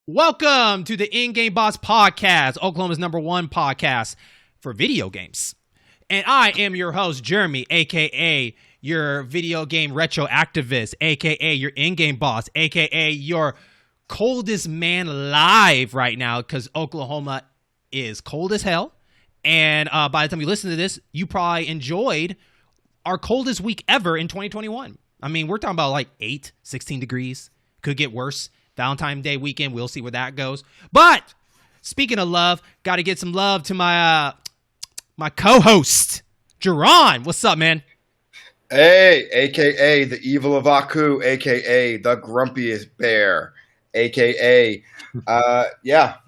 Welcome to the In-Game Boss Podcast, Oklahoma's #1 podcast for video games. And I am your host, Jeremy, a.k.a. your video game retro activist, a.k.a. your in-game boss, a.k.a. your coldest man alive right now, because Oklahoma is cold as hell. And by the time you listen to this, you probably enjoyed our coldest week ever in 2021. I mean, we're talking about like 16 degrees. Could get worse. Valentine's Day weekend, we'll see where that goes. But speaking of love, got to get some love to my my co-host, Jaron. What's up, man? Hey, a.k.a. the evil of Aku, a.k.a. the grumpiest bear, a.k.a.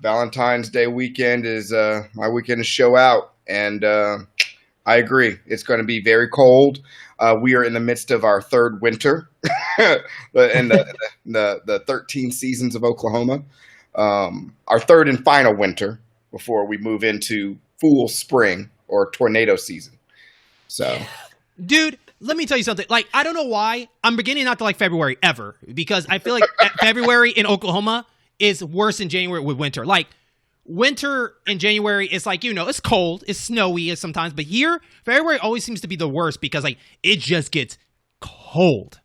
Valentine's Day weekend is my weekend to show out, and I agree. It's going to be very cold. We are in the midst of our third winter in the 13 seasons of Oklahoma. Our third and final winter before we move into full spring or tornado season. So, dude, let me tell you something. Like, I don't know why I'm beginning not to like February ever, because I feel like February in Oklahoma is worse than January with winter. Like, winter in January is like, you know, it's cold, it's snowy sometimes, but here, February always seems to be the worst because, like, it just gets cold.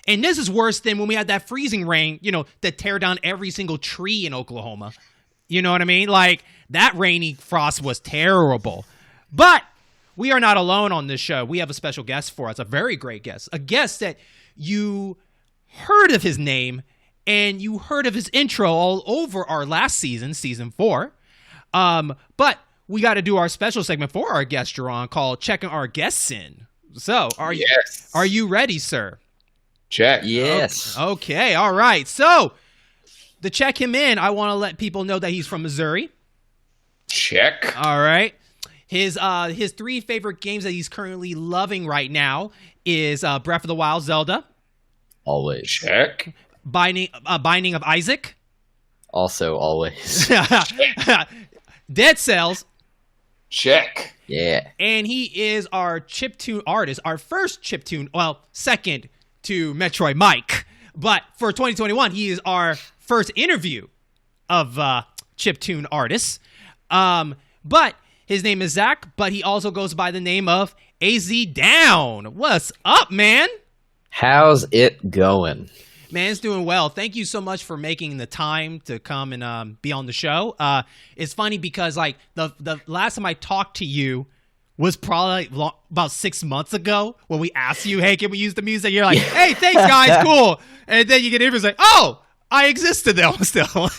And this is worse than when we had that freezing rain, you know, that tear down every single tree in Oklahoma. You know what I mean? Like, that rainy frost was terrible. But we are not alone on this show. We have a special guest for us, a very great guest, a guest that you heard of his name and you heard of his intro all over our last season, season 4. But we got to do our special segment for our guest, Jaron, called Checking Our Guests In. So, are you ready, sir? Check. Yes. Okay. All right. So, to check him in, I want to let people know that he's from Missouri. Check. All right. His 3 favorite games that he's currently loving right now is Breath of the Wild, Zelda. Always. Check. Binding of Isaac. Also always. Dead Cells. Check. Yeah. And he is our chiptune artist, our first chiptune, well, second to Metroid Mike. But for 2021, he is our first interview of chiptune artists. But his name is Zach, but he also goes by the name of AZD0wN. What's up, man? How's it going? Man, it's doing well. Thank you so much for making the time to come and be on the show. It's funny because, like, the last time I talked to you was probably about 6 months ago when we asked you, hey, can we use the music? You're like, hey, thanks, guys, cool. And then you get interviews like, oh, I existed though still.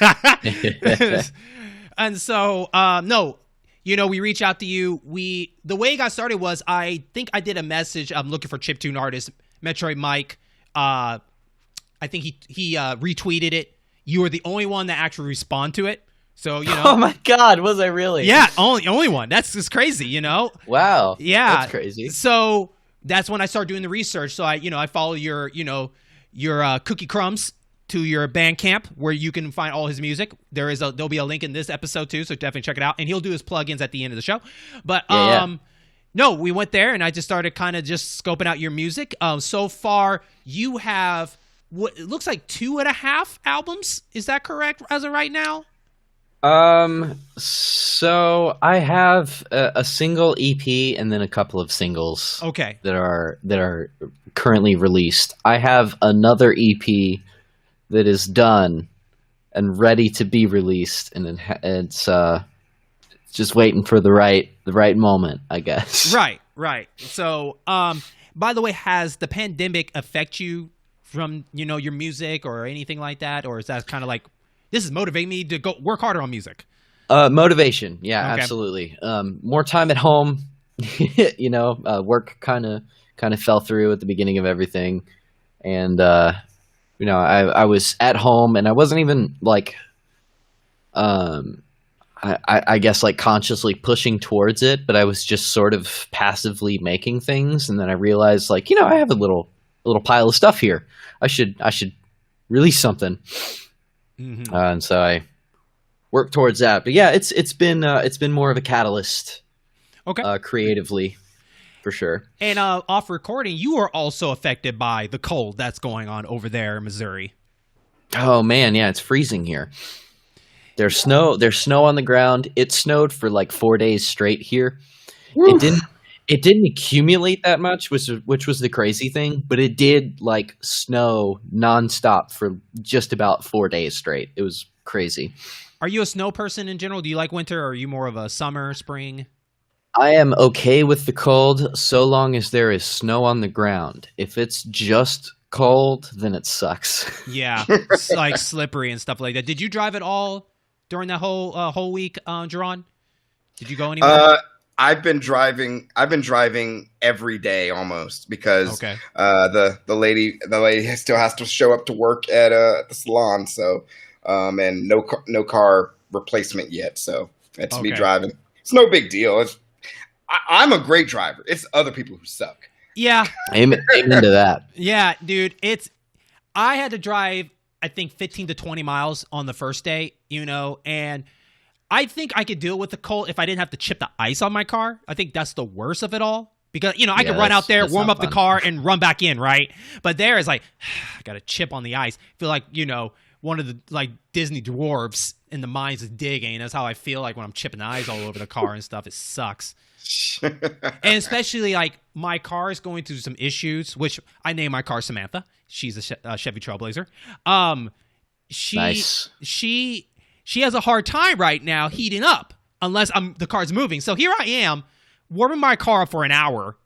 And so, no, you know, we reach out to you. The way it got started was, I think I did a message. I'm looking for chiptune artist, Metroid Mike. I think he retweeted it. You were the only one that actually responded to it. So, you know. Oh my God, was I really? Yeah, only one. That's just crazy, you know. Wow. Yeah, that's crazy. So that's when I started doing the research. So I follow your cookie crumbs to your Bandcamp where you can find all his music. There'll be a link in this episode too, so definitely check it out. And he'll do his plugins at the end of the show. But no, we went there and I just started kind of just scoping out your music. So far, you have what it looks like 2.5 albums. Is that correct as of right now? So I have a single EP and then a couple of singles. Okay. That are currently released. I have another EP that is done and ready to be released, and it's just waiting for the right moment, I guess. Right. So, by the way, has the pandemic affect you from, you know, your music or anything like that? Or is that kind of like, this is motivating me to go work harder on music? Motivation. Yeah, okay. Absolutely. More time at home, you know, work kind of fell through at the beginning of everything. And, you know, I was at home and I wasn't even like, I guess like consciously pushing towards it, but I was just sort of passively making things. And then I realized, like, you know, I have a little pile of stuff here. I should release something. Mm-hmm. And so I worked towards that. But yeah, it's been more of a catalyst, okay, creatively, for sure. And off recording, you are also affected by the cold that's going on over there in Missouri. Oh man, yeah, it's freezing here. There's snow on the ground. It snowed for like 4 days straight here. Woo. It didn't accumulate that much, which was the crazy thing, but it did like snow nonstop for just about 4 days straight. It was crazy. Are you a snow person in general? Do you like winter, or are you more of a summer, spring? I am okay with the cold so long as there is snow on the ground. If it's just cold, then it sucks. Yeah, it's like slippery and stuff like that. Did you drive at all during that whole week, Jaron? Did you go anywhere? I've been driving every day almost because the lady still has to show up to work at the salon, so and no car replacement yet, so that's me driving. It's no big deal. I'm a great driver. It's other people who suck. Yeah. Amen to that. Yeah, dude. I had to drive, I think, 15 to 20 miles on the first day, and I think I could deal with the cold if I didn't have to chip the ice on my car. I think that's the worst of it all because, I could run out there, warm up the car, and run back in, right? But there is like, I got a chip on the ice. I feel like, one of the like Disney dwarves in the mines is digging. That's how I feel like when I'm chipping the ice all over the car and stuff. It sucks. And especially like my car is going through some issues, which I named my car Samantha. She's a Chevy Trailblazer. She has a hard time right now heating up unless the car's moving. So here I am warming my car up for an hour.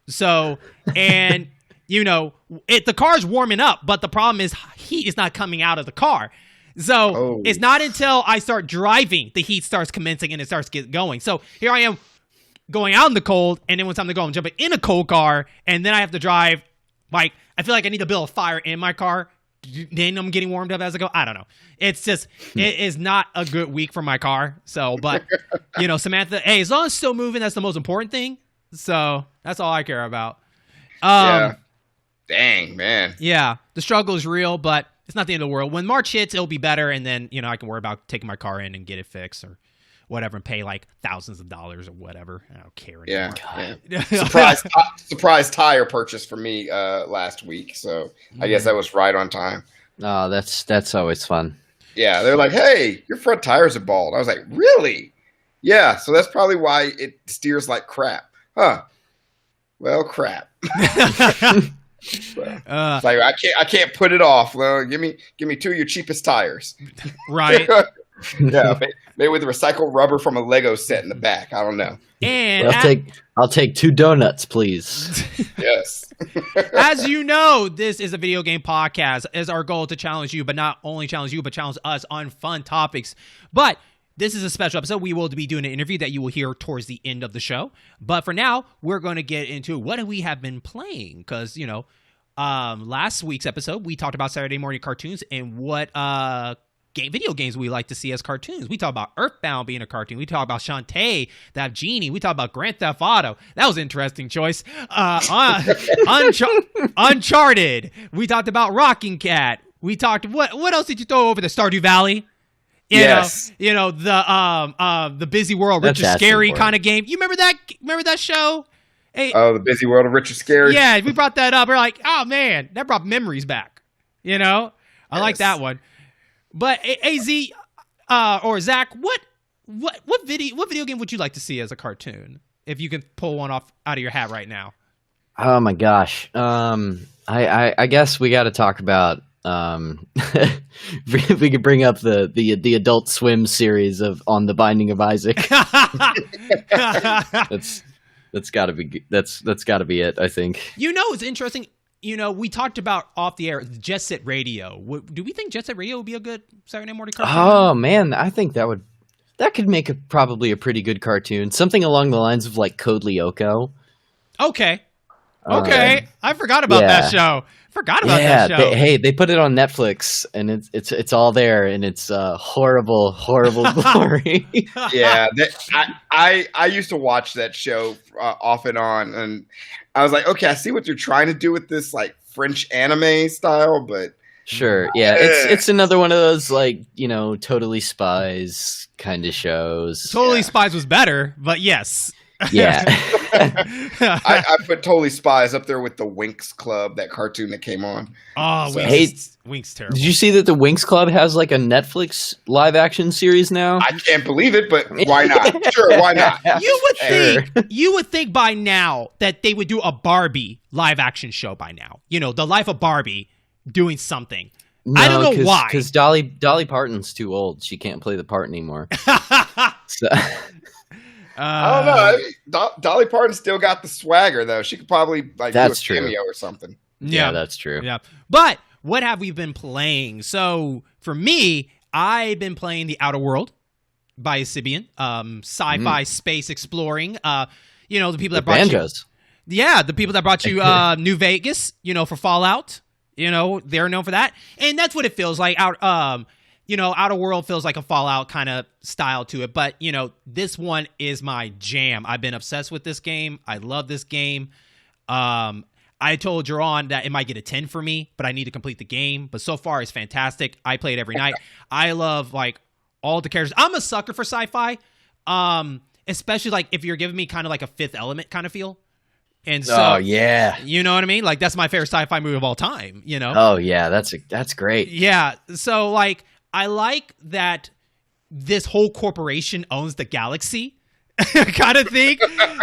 So, and the car's warming up, but the problem is heat is not coming out of the car. So it's not until I start driving the heat starts commencing and it starts getting going. So here I am going out in the cold, and then when it's time to go, I'm jumping in a cold car, and then I have to drive. Like, I feel like I need to build a fire in my car. Then I'm getting warmed up as I go. I don't know. It's just, it is not a good week for my car. So, but, Samantha, hey, as long as it's still moving, that's the most important thing. So that's all I care about. Yeah. Dang, man. Yeah. The struggle is real, but it's not the end of the world. When March hits, it'll be better, and then, I can worry about taking my car in and get it fixed or whatever and pay like thousands of dollars or whatever. I don't care anymore. Yeah. Surprise tire purchase for me last week. So I guess that was right on time. Oh, that's always fun. Yeah. They're like, hey, your front tires are bald. I was like, really? Yeah. So that's probably why it steers like crap. Huh. Well, crap. It's like I can't put it off. Well, give me two of your cheapest tires. Right. Yeah, maybe with recycled rubber from a Lego set in the back. I don't know. And I'll take 2 donuts, please. Yes. As you know, this is a video game podcast. It's our goal to challenge you, but not only challenge you, but challenge us on fun topics. But this is a special episode. We will be doing an interview that you will hear towards the end of the show. But for now, we're going to get into what we have been playing. Because, last week's episode, we talked about Saturday morning cartoons and what video games we like to see as cartoons. We talked about Earthbound being a cartoon. We talked about Shantae, that Genie. We talked about Grand Theft Auto. That was an interesting choice. Uncharted. We talked about Rocking Cat. We talked, what else did you throw over the Stardew Valley? Yes. The Busy World, Rich or Scary kind of game. You remember that? Remember that show? Hey, the Busy World of Rich or Scary. Yeah, we brought that up. We're like, oh man, that brought memories back. I like that one. But AZ or Zach, what video game would you like to see as a cartoon? If you can pull one out of your hat right now. Oh my gosh. I guess we got to talk about. We could bring up the Adult Swim series on the Binding of Isaac. That's got to be it. I think. It's interesting. We talked about off the air Jet Set Radio. Do we think Jet Set Radio would be a good Saturday morning cartoon? Oh man, I think that could make probably a pretty good cartoon. Something along the lines of like Code Lyoko. Okay. I forgot about that show. That show. They put it on Netflix, and it's all there, and it's horrible glory. Yeah, I used to watch that show off and on, and I was like, okay, I see what you're trying to do with this like French anime style, but sure, yeah, it's another one of those like Totally Spies kind of shows. Totally Spies was better, but yes. Yeah. I put Totally Spies up there with the Winx Club, that cartoon that came on. Oh, So- Wink's terrible. Did you see that the Winx Club has like a Netflix live action series now? I can't believe it, but why not? Sure, why not? You would think by now that they would do a Barbie live action show by now. You know, the life of Barbie doing something. No, I don't know why. Because Dolly Parton's too old. She can't play the part anymore. So, I don't know. I mean, Dolly Parton still got the swagger, though. She could probably That's do a true. cameo or something. yeah, that's true. Yeah. But what have we been playing? So for me, I've been playing The Outer World by Sibian, sci-fi space exploring. You know, the people that brought Banjos. the people that brought you New Vegas, you know, for Fallout. You know, they're known for that. And that's what it feels like. Outer World feels like a Fallout kind of style to it. But, you know, this one is my jam. I've been obsessed with this game. I love this game. I told Jaron that it might get a 10 for me, but I need to complete the game. But so far, it's fantastic. I play it every night. I love, like, all the characters. I'm a sucker for sci-fi, especially, like, if you're giving me kind of like a Fifth Element kind of feel. And so, Oh yeah. you know what I mean? Like, that's my favorite sci-fi movie of all time, you know? Oh yeah. That's great. Yeah. So, like, I like that this whole corporation owns the galaxy kind of thing,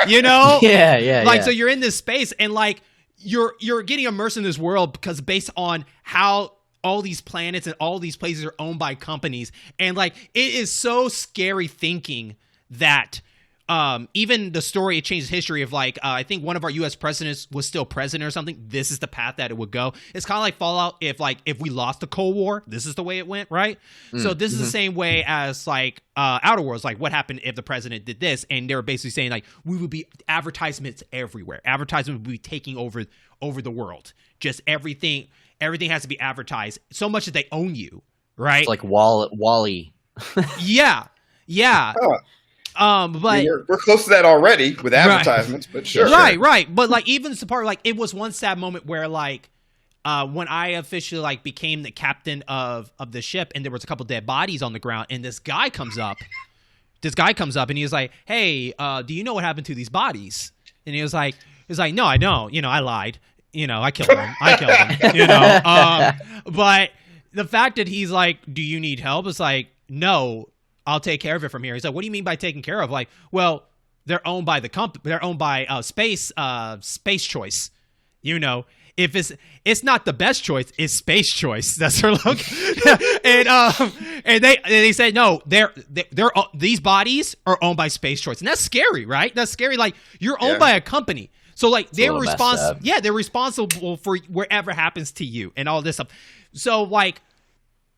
you know? Yeah. Like, so you're in this space and, like, you're getting immersed in this world because based on how all these planets and all these places are owned by companies. And, like, it is so scary thinking that even the story, it changes history of, like, I think one of our U.S. presidents was still president or something. This is the path that it would go. It's kind of like Fallout. If we lost the Cold War, this is the way it went, right? So this is the same way as, like, Outer Worlds. Like, what happened if the president did this? And they were basically saying, like, we would be advertisements everywhere. Advertisements would be taking over the world. Just everything has to be advertised so much that they own you, right? It's like Wall-E. Yeah. But We're close to that already with advertisements, but sure. Right. But, like, even the part, like, it was one sad moment where, like, when I officially, like, became the captain of the ship and there was a couple dead bodies on the ground and this guy comes up and he was like, hey, do you know what happened to these bodies? And he was like, no, I don't. You know, I lied. You know, I killed them. You know, but the fact that he's like, do you need help? It's like, no, I'll take care of it from here. He's like, what do you mean by taking care of? Like, well, they're owned by the company. They're owned by Space Choice. You know, if it's not the best choice, it's Space Choice. That's her look. and they said no. They're these bodies are owned by Space Choice, and that's scary, right? That's scary. Like, you're owned by a company. So, like, they're responsible. Yeah, they're responsible for wherever happens to you and all this stuff. So, like,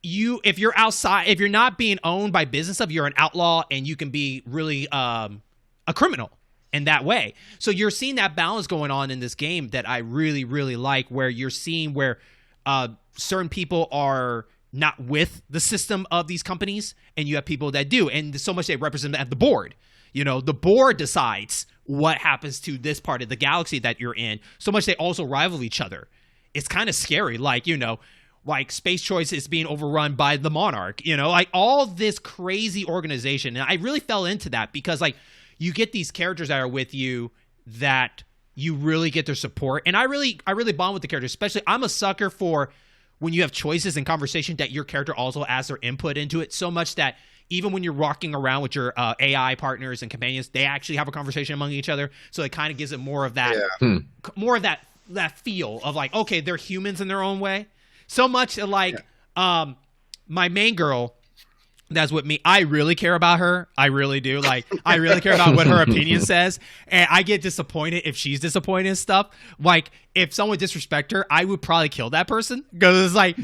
if you're outside, if you're not being owned by business stuff, you're an outlaw and you can be really a criminal in that way. So you're seeing that balance going on in this game that I really, really like, where you're seeing where certain people are not with the system of these companies and you have people that do. And so much they represent at the board. You know, the board decides what happens to this part of the galaxy that you're in. So much they also rival each other. It's kind of scary. Like, you know, like Space Choice is being overrun by the Monarch, you know, like all this crazy organization. And I really fell into that because, like, you get these characters that are with you that you really get their support. And I really bond with the characters, especially I'm a sucker for when you have choices and conversation that your character also adds their input into it so much that even when you're walking around with your AI partners and companions, they actually have a conversation among each other. So it kind of gives it more of that, that feel of like, okay, they're humans in their own way. So much like my main girl that's with me, I really care about her. I really do. Like, I really care about what her opinion says. And I get disappointed if she's disappointed and stuff. Like, if someone disrespect her, I would probably kill that person. Because it's like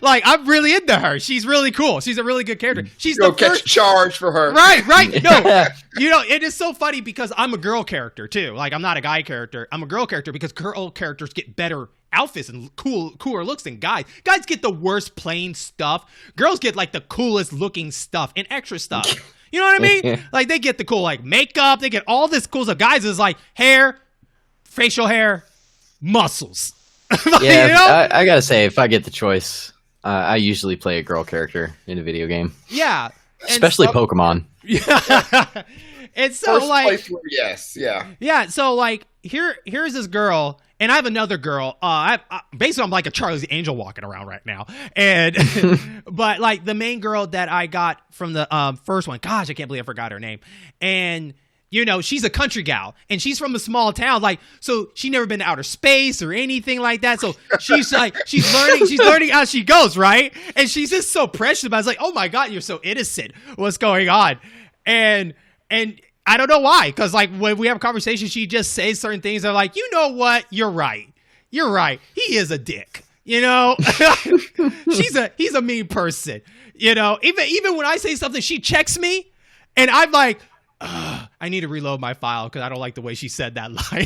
like I'm really into her. She's really cool. She's a really good character. She's the catch charge for her. Right. No, you know, it is so funny because I'm a girl character too. Like, I'm not a guy character. I'm a girl character because girl characters get better outfits and cooler looks than guys. Guys get the worst plain stuff. Girls get like the coolest looking stuff and extra stuff. You know what I mean? Like, they get the cool like makeup. They get all this cool stuff. Guys is like hair, facial hair, muscles. Yeah, you know? I gotta say, if I get the choice, I usually play a girl character in a video game. Yeah. Especially Pokemon. Yeah. And so First like playthrough, yes, yeah. yeah, so like here's this girl, and I have another girl. Basically I'm like a Charlie's Angel walking around right now, and but like the main girl that I got from the first one, gosh, I can't believe I forgot her name, and you know, she's a country gal, and she's from a small town, like, so she never been to outer space or anything like that. So she's like, she's learning as she goes, right? And she's just so precious about it. It's like, oh my God, you're so innocent. What's going on? And I don't know why, because like when we have a conversation, she just says certain things that are like, you know what? You're right. He is a dick. You know, he's a mean person. You know, even when I say something, she checks me, and I'm like, I need to reload my file because I don't like the way she said that line.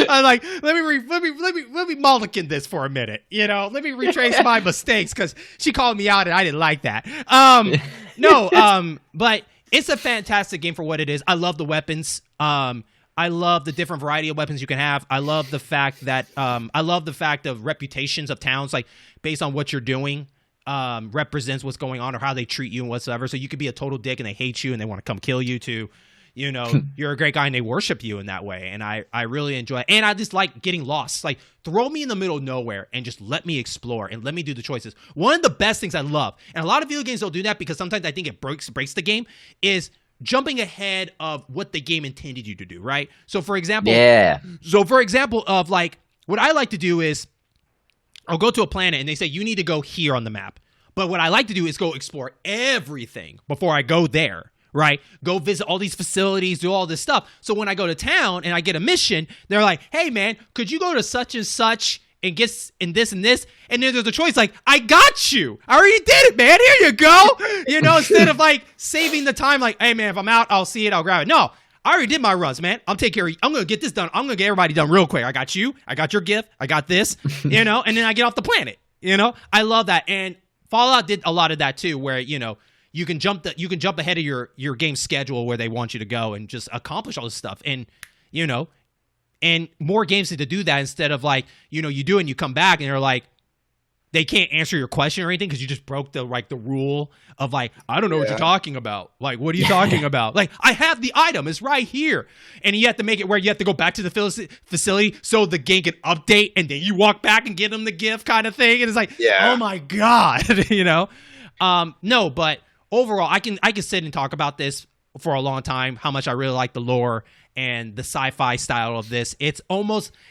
I'm like, let me mulligan this for a minute. You know, let me retrace my mistakes because she called me out and I didn't like that. But it's a fantastic game for what it is. I love the weapons. I love the different variety of weapons you can have. I love the fact of reputations of towns, like based on what you're doing. Represents what's going on or how they treat you and whatsoever. So you could be a total dick and they hate you and they want to come kill you to, you know, you're a great guy and they worship you in that way. And I really enjoy it. And I just like getting lost. Like throw me in the middle of nowhere and just let me explore and let me do the choices. One of the best things I love, and a lot of video games don't do that because sometimes I think it breaks the game, is jumping ahead of what the game intended you to do, right? So for example, of like, what I like to do is I'll go to a planet and they say, you need to go here on the map. But what I like to do is go explore everything before I go there, right? Go visit all these facilities, do all this stuff. So when I go to town and I get a mission, they're like, hey man, could you go to such and such and get in this and this? And then there's a choice like, I got you. I already did it, man. Here you go. You know, instead of like saving the time, like, hey man, if I'm out, I'll see it, I'll grab it. No. I already did my runs, man. I'm taking care of you. I'm going to get this done. I'm going to get everybody done real quick. I got you. I got your gift. I got this, you know, and then I get off the planet, you know. I love that. And Fallout did a lot of that too, where, you know, you can jump ahead of your game schedule where they want you to go and just accomplish all this stuff. And, you know, and more games need to do that instead of like, you know, you do it and you come back and they're like, they can't answer your question or anything because you just broke the rule of like, I don't know what you're talking about. Like, what are you talking about? Like, I have the item. It's right here. And you have to make it where you have to go back to the facility so the game can update and then you walk back and get them the gift kind of thing. And it's like, oh my God, you know? No, but overall, I can sit and talk about this for a long time, how much I really like the lore and the sci-fi style of this.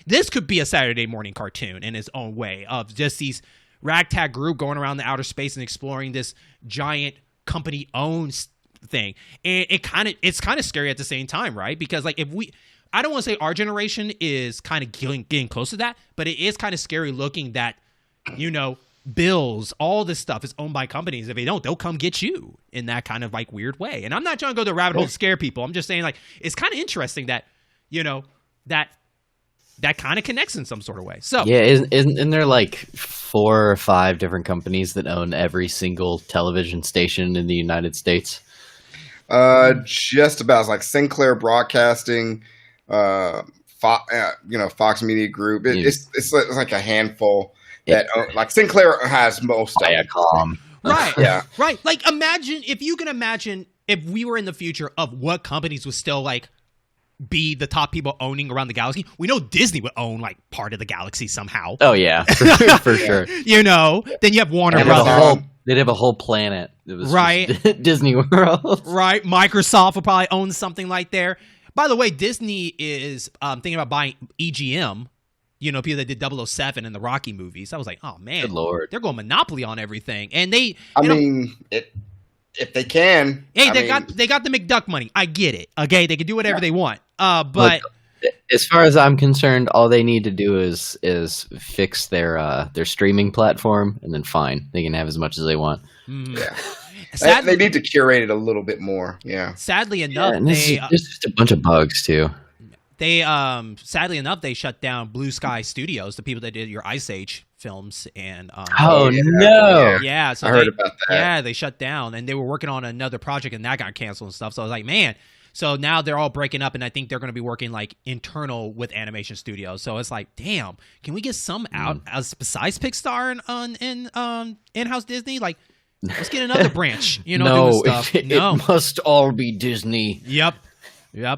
This could be a Saturday morning cartoon in its own way of just these ragtag group going around the outer space and exploring this giant company-owned thing. And it's kind of scary at the same time, right? Because like I don't want to say our generation is kind of getting close to that, but it is kind of scary looking that, you know, bills, all this stuff is owned by companies. If they don't, they'll come get you in that kind of like weird way. And I'm not trying to go the rabbit hole to scare people. I'm just saying like, it's kind of interesting that, you know, that kind of connects in some sort of way. So yeah, isn't there like 4 or 5 different companies that own every single television station in the United States? Just about. It's like Sinclair Broadcasting, Fox Media Group. It's like a handful that like Sinclair has most of it. Right. Yeah. Right. Like imagine if we were in the future of what companies would still like be the top people owning around the galaxy. We know Disney would own like part of the galaxy somehow. Oh yeah, for sure. You know, then you have Warner Brothers. They'd have a whole planet. It was right. Disney World. Right. Microsoft will probably own something like there. By the way, Disney is thinking about buying EGM. You know, people that did 007 and the Rocky movies. I was like, oh man, good Lord, they're going monopoly on everything. And they, if they can, hey, they got the McDuck money. I get it. Okay, they can do whatever they want. But look, as far as I'm concerned, all they need to do is fix their streaming platform, and then fine, they can have as much as they want. Yeah, sadly, they need to curate it a little bit more. Yeah. Sadly enough, there's just a bunch of bugs too. They sadly enough they shut down Blue Sky Studios, the people that did your Ice Age films, and no, yeah, so I heard about that. Yeah, they shut down, and they were working on another project, and that got canceled and stuff. So I was like, man. So now they're all breaking up, and I think they're going to be working like internal with animation studios. So it's like, damn, can we get some out as besides Pixar and in-house Disney? Like, Let's get another branch. You know, No, doing stuff. it must all be Disney. Yep. Yeah.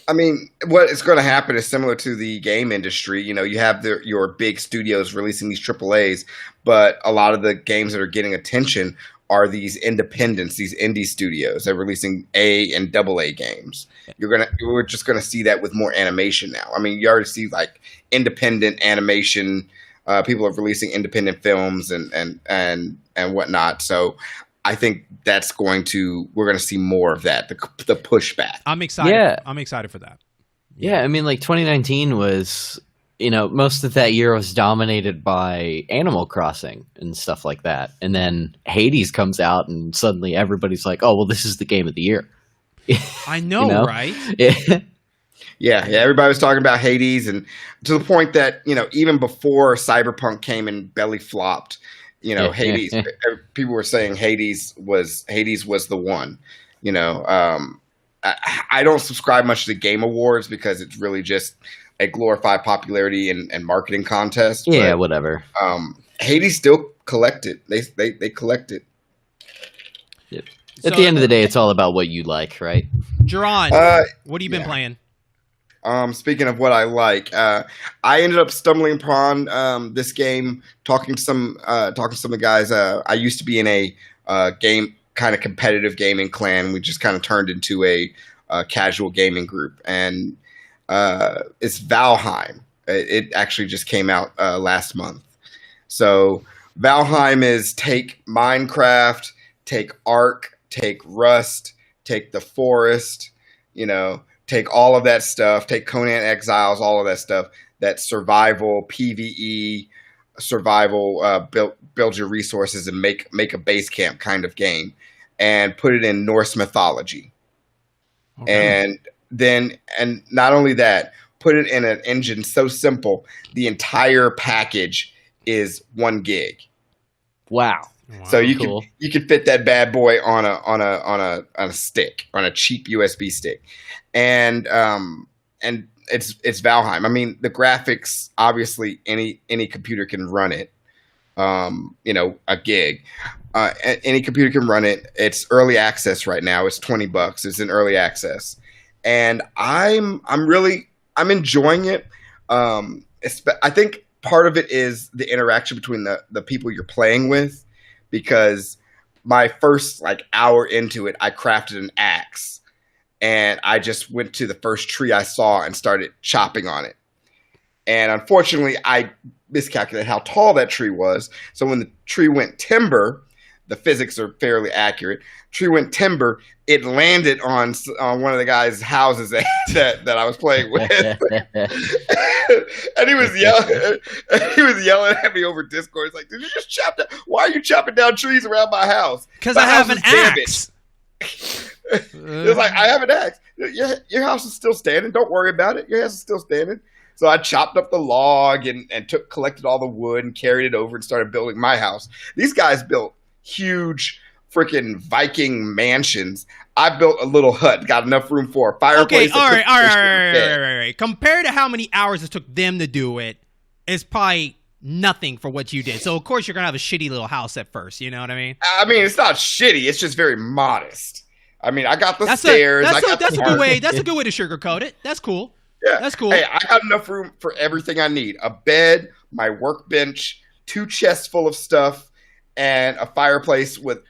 I mean, what is going to happen is similar to the game industry. You know, you have your big studios releasing these AAAs, but a lot of the games that are getting attention are these independents, these indie studios. They're releasing A and AA games. We're just gonna see that with more animation now. I mean, you already see like independent animation. People are releasing independent films and whatnot. So I think we're going to see more of that, the pushback. I'm excited. Yeah. I'm excited for that. Yeah, I mean, like 2019 was, most of that year was dominated by Animal Crossing and stuff like that. And then Hades comes out and suddenly everybody's like, oh, well, this is the game of the year. I know, right? Yeah, everybody was talking about Hades, and to the point that, even before Cyberpunk came and belly flopped, Hades, people were saying Hades was the one. I don't subscribe much to the Game Awards because it's really just a glorified popularity and marketing contest. Yeah, but, whatever. Hades still collected. They collected. Yep. At the end of the day, it's all about what you like, right? Jaron, what have you been playing? Speaking of what I like, I ended up stumbling upon this game, talking to some of the guys. I used to be in a game kind of competitive gaming clan. We just kind of turned into a casual gaming group, and it's Valheim. It actually just came out last month. So Valheim is take Minecraft, take Ark, take Rust, take The Forest, take all of that stuff, take Conan Exiles, all of that stuff, that survival, PvE, survival, build your resources and make a base camp kind of game, and put it in Norse mythology. Okay. And not only that, put it in an engine so simple, the entire package is 1 gig. Wow. So you can fit that bad boy on a stick, on a cheap USB stick. And it's Valheim. I mean, the graphics, obviously any computer can run it. A gig. Any computer can run it. It's early access right now. It's $20. It's in early access, and I'm enjoying it. I think part of it is the interaction between the people you're playing with, because my first hour into it, I crafted an axe. And I just went to the first tree I saw and started chopping on it. And unfortunately, I miscalculated how tall that tree was. So when the tree went timber, the physics are fairly accurate. Tree went timber, it landed on one of the guys' houses that I was playing with. And he was yelling at me over Discord. He's like, "Did you just chop down? Why are you chopping down trees around my house?" Because I have an axe. It's like, I have an axe. Your house is still standing. Don't worry about it. Your house is still standing. So I chopped up the log and collected all the wood and carried it over and started building my house. These guys built huge freaking Viking mansions. I built a little hut, got enough room for a fireplace. Okay, all right. Compared to how many hours it took them to do it, it's probably nothing for what you did. So of course you're gonna have a shitty little house at first. You know what I mean? I mean, it's not shitty. It's just very modest. I mean, I got the stairs. That's a good way. That's a good way to sugarcoat it. That's cool. Yeah, that's cool. Hey, I got enough room for everything I need: a bed, my workbench, 2 chests full of stuff, and a fireplace with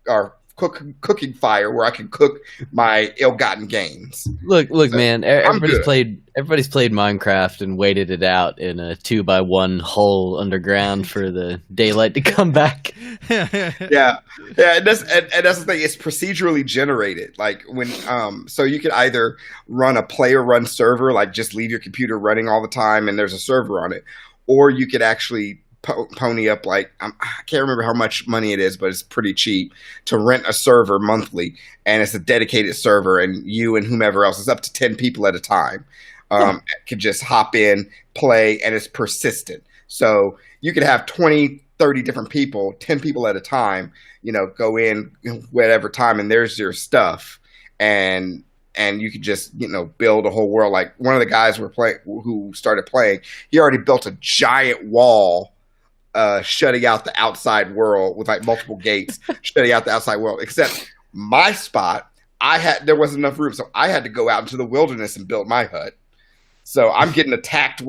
our cooking fire where I can cook my ill-gotten gains. Look, man! Everybody's played Minecraft and waited it out in a 2x1 hole underground for the daylight to come back. Yeah, and that's the thing. It's procedurally generated. So you could either run a player-run server, just leave your computer running all the time, and there's a server on it, or you could actually pony up I can't remember how much money it is, but it's pretty cheap to rent a server monthly, and it's a dedicated server, and you and whomever else, it's up to 10 people at a time, could just hop in, play, and it's persistent. So you could have 20, 30 different people, 10 people at a time, go in whatever time, and there's your stuff, and you could just build a whole world. Like one of the guys who started playing, he already built a giant wall shutting out the outside world with like multiple gates, shutting out the outside world. Except my spot, there wasn't enough room, so I had to go out into the wilderness and build my hut. So I'm getting attacked.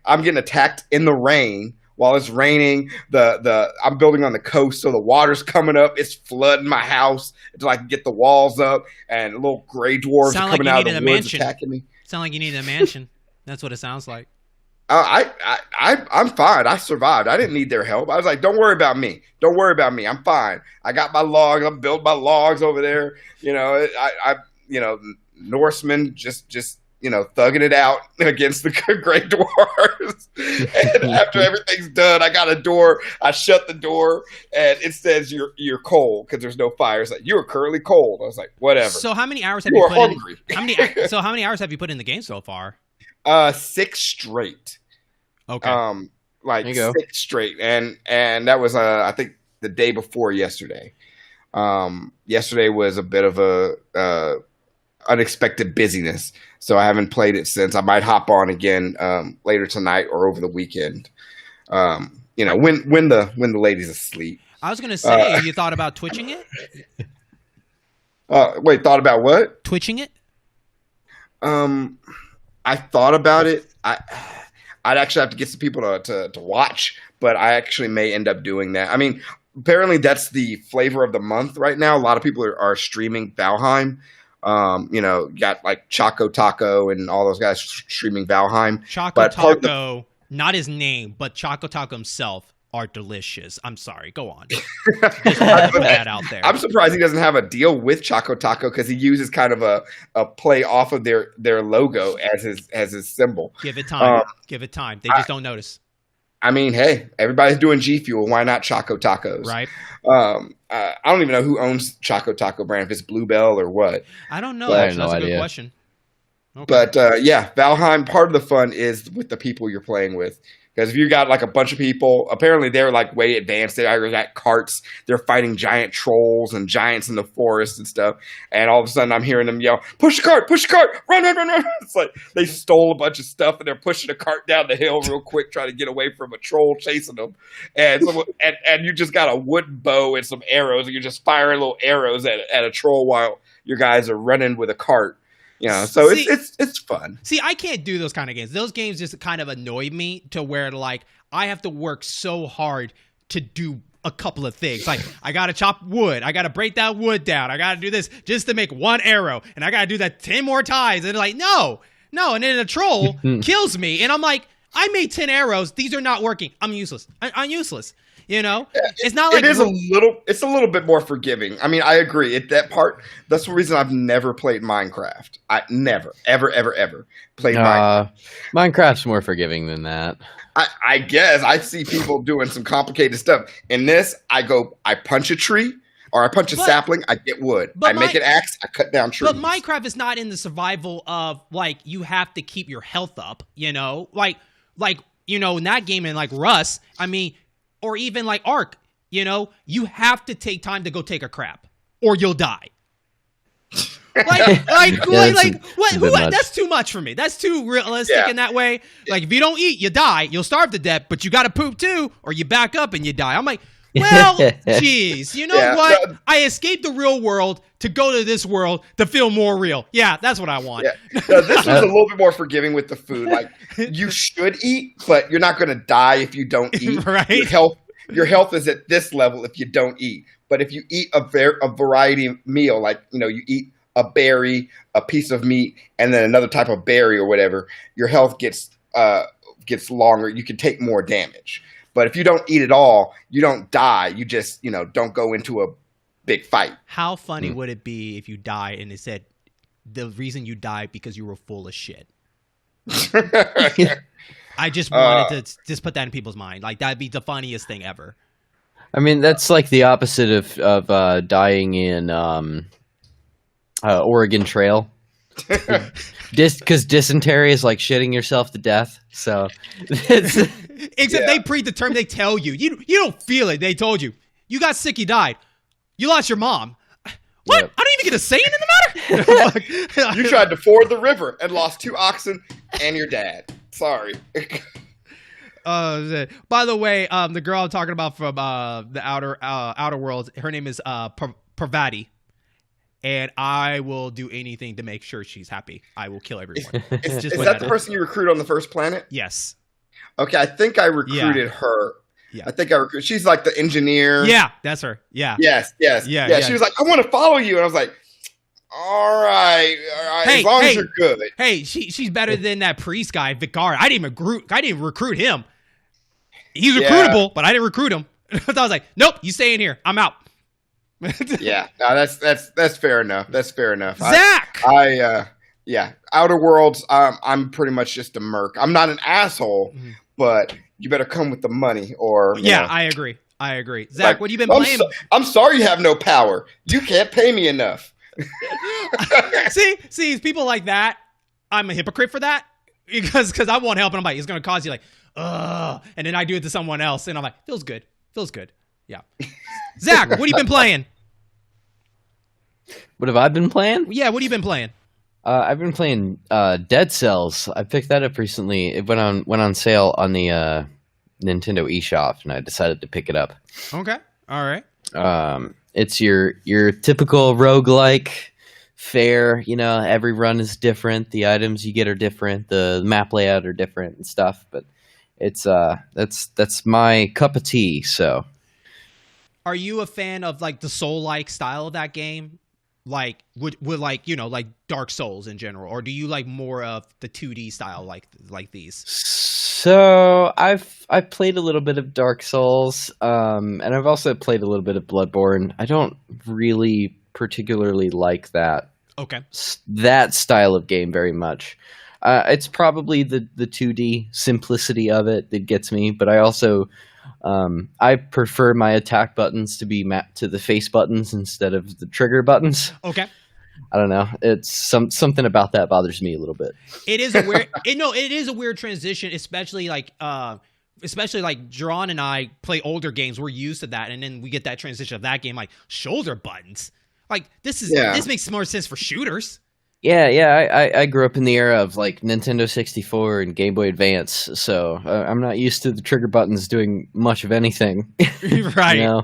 I'm getting attacked in the rain while it's raining. I'm building on the coast, so the water's coming up. It's flooding my house until I can get the walls up, and little gray dwarves are coming out of the woods attacking me. Sound like you needed a mansion. That's what it sounds like. I'm fine. I survived. I didn't need their help. I was like, don't worry about me. Don't worry about me. I'm fine. I got my logs. I'm building my logs over there. Norsemen just thugging it out against the Grey Dwarves. And after everything's done, I got a door. I shut the door, and it says you're cold because there's no fire. It's like, you are currently cold. I was like, whatever. So how many hours have you put hungry. How many hours have you put in the game so far? 6 straight. Okay. Like 6 straight, and that was I think the day before yesterday. Yesterday was a bit of a unexpected busyness, so I haven't played it since. I might hop on again later tonight or over the weekend. When the lady's asleep. I was gonna say, you thought about twitching it? Wait, thought about what? Twitching it? I thought about it. I'd actually have to get some people to watch, but I actually may end up doing that. I mean, apparently that's the flavor of the month right now. A lot of people are streaming Valheim. Got like Choco Taco and all those guys streaming Valheim. Choco Taco, not his name, but Choco Taco himself are delicious. I'm sorry. Go on. Just put that out there. I'm surprised he doesn't have a deal with Choco Taco because he uses kind of a play off of their logo as his symbol. Give it time. Give it time. They just don't notice. I mean, hey, everybody's doing G Fuel. Why not Choco Tacos? Right. I don't even know who owns Choco Taco brand, if it's Bluebell or what. I don't know. That's a good question. Okay. But Valheim, part of the fun is with the people you're playing with. Because if you got like a bunch of people, apparently they're like way advanced. They got carts. They're fighting giant trolls and giants in the forest and stuff. And all of a sudden I'm hearing them yell, push the cart, run, run, run, run. It's like they stole a bunch of stuff and they're pushing a cart down the hill real quick, trying to get away from a troll chasing them. And you just got a wooden bow and some arrows, and you're just firing little arrows at a troll while your guys are running with a cart. So it's fun. See, I can't do those kind of games. Those games just kind of annoy me to where like I have to work so hard to do a couple of things. Like I got to chop wood. I got to break that wood down. I got to do this just to make one arrow. And I got to do that 10 more times. And like, no. And then a troll kills me. And I'm like, I made 10 arrows. These are not working. I'm useless. I'm useless. It's not like it's a little bit more forgiving. I mean, I agree. That's the reason I've never played Minecraft. I never, ever, ever, ever played Minecraft. Minecraft's more forgiving than that. I guess I see people doing some complicated stuff. In this, I punch a tree or I punch a sapling, I get wood. I make an axe, I cut down trees. But Minecraft is not in the survival of like you have to keep your health up, like in that game in like Rust, I mean, or even like Ark, you have to take time to go take a crap or you'll die. That's too much for me. That's too realistic in that way. Like if you don't eat, you die. You'll starve to death, but you got to poop too, or you back up and you die. I'm like, well, geez, what? No. I escaped the real world to go to this world to feel more real. Yeah, that's what I want. Yeah. No, this was a little bit more forgiving with the food. Like you should eat, but you're not going to die if you don't eat. Right. Your health is at this level if you don't eat. But if you eat a variety meal, like you eat a berry, a piece of meat, and then another type of berry or whatever, your health gets longer. You can take more damage. But if you don't eat at all, you don't die. You just, don't go into a big fight. How funny would it be if you die and it said the reason you died because you were full of shit? I just wanted to just put that in people's mind. Like that'd be the funniest thing ever. I mean, that's like the opposite of dying in Oregon Trail. Because dysentery is like shitting yourself to death. So except they predetermined. They tell you don't feel it. They told you got sick, you died, you lost your mom. What? Yep. I don't even get a say in the matter. You tried to ford the river and lost 2 oxen and your dad. Sorry. By the way, the girl I'm talking about from the outer worlds, her name is Parvati, and I will do anything to make sure she's happy. I will kill everyone. Is that the person you recruit on the first planet? Yes. Okay, I think I recruited her. Yeah. I think she's like the engineer. Yeah, that's her. Yeah. Yes. Yeah. She was like, I want to follow you. And I was like, all right. Hey, as long as you're good. Hey, she's better than that priest guy, Vicar. I didn't recruit him. He's recruitable, but I didn't recruit him. So I was like, nope, you stay in here. I'm out. Yeah. No, that's fair enough. That's fair enough. Zach! Yeah. Outer Worlds, I'm pretty much just a merc. I'm not an asshole, but you better come with the money or you know. I agree. Zach, what have you been playing? I'm sorry you have no power. You can't pay me enough. see, people like that, I'm a hypocrite for that because I won't help and I'm like, it's going to cause you like, and then I do it to someone else and I'm like, feels good. Yeah. Zach, what have you been playing? What have I been playing? Yeah, what have you been playing? I've been playing Dead Cells. I picked that up recently. It went on sale on the Nintendo eShop, and I decided to pick it up. Okay, all right. It's your typical roguelike fare. You know, every run is different. The items you get are different. The map layout are different and stuff. But it's that's my cup of tea. So, are you a fan of like the Soul-like style of that game? Like would like, you know, like Dark Souls in general, or do you like more of the 2D style like these? So I've played a little bit of Dark Souls, and I've also played a little bit of Bloodborne. I don't really particularly like that style of game very much. It's probably the 2D simplicity of it that gets me, but I also I prefer my attack buttons to be mapped to the face buttons instead of the trigger buttons. Okay. I don't know. It's something about that bothers me a little bit. It is a weird. It is a weird transition, especially like Jaron and I play older games. We're used to that, and then we get that transition of that game, like shoulder buttons. Like this makes more sense for shooters. Yeah. I grew up in the era of like Nintendo 64 and Game Boy Advance, so I'm not used to the trigger buttons doing much of anything. Right. You know?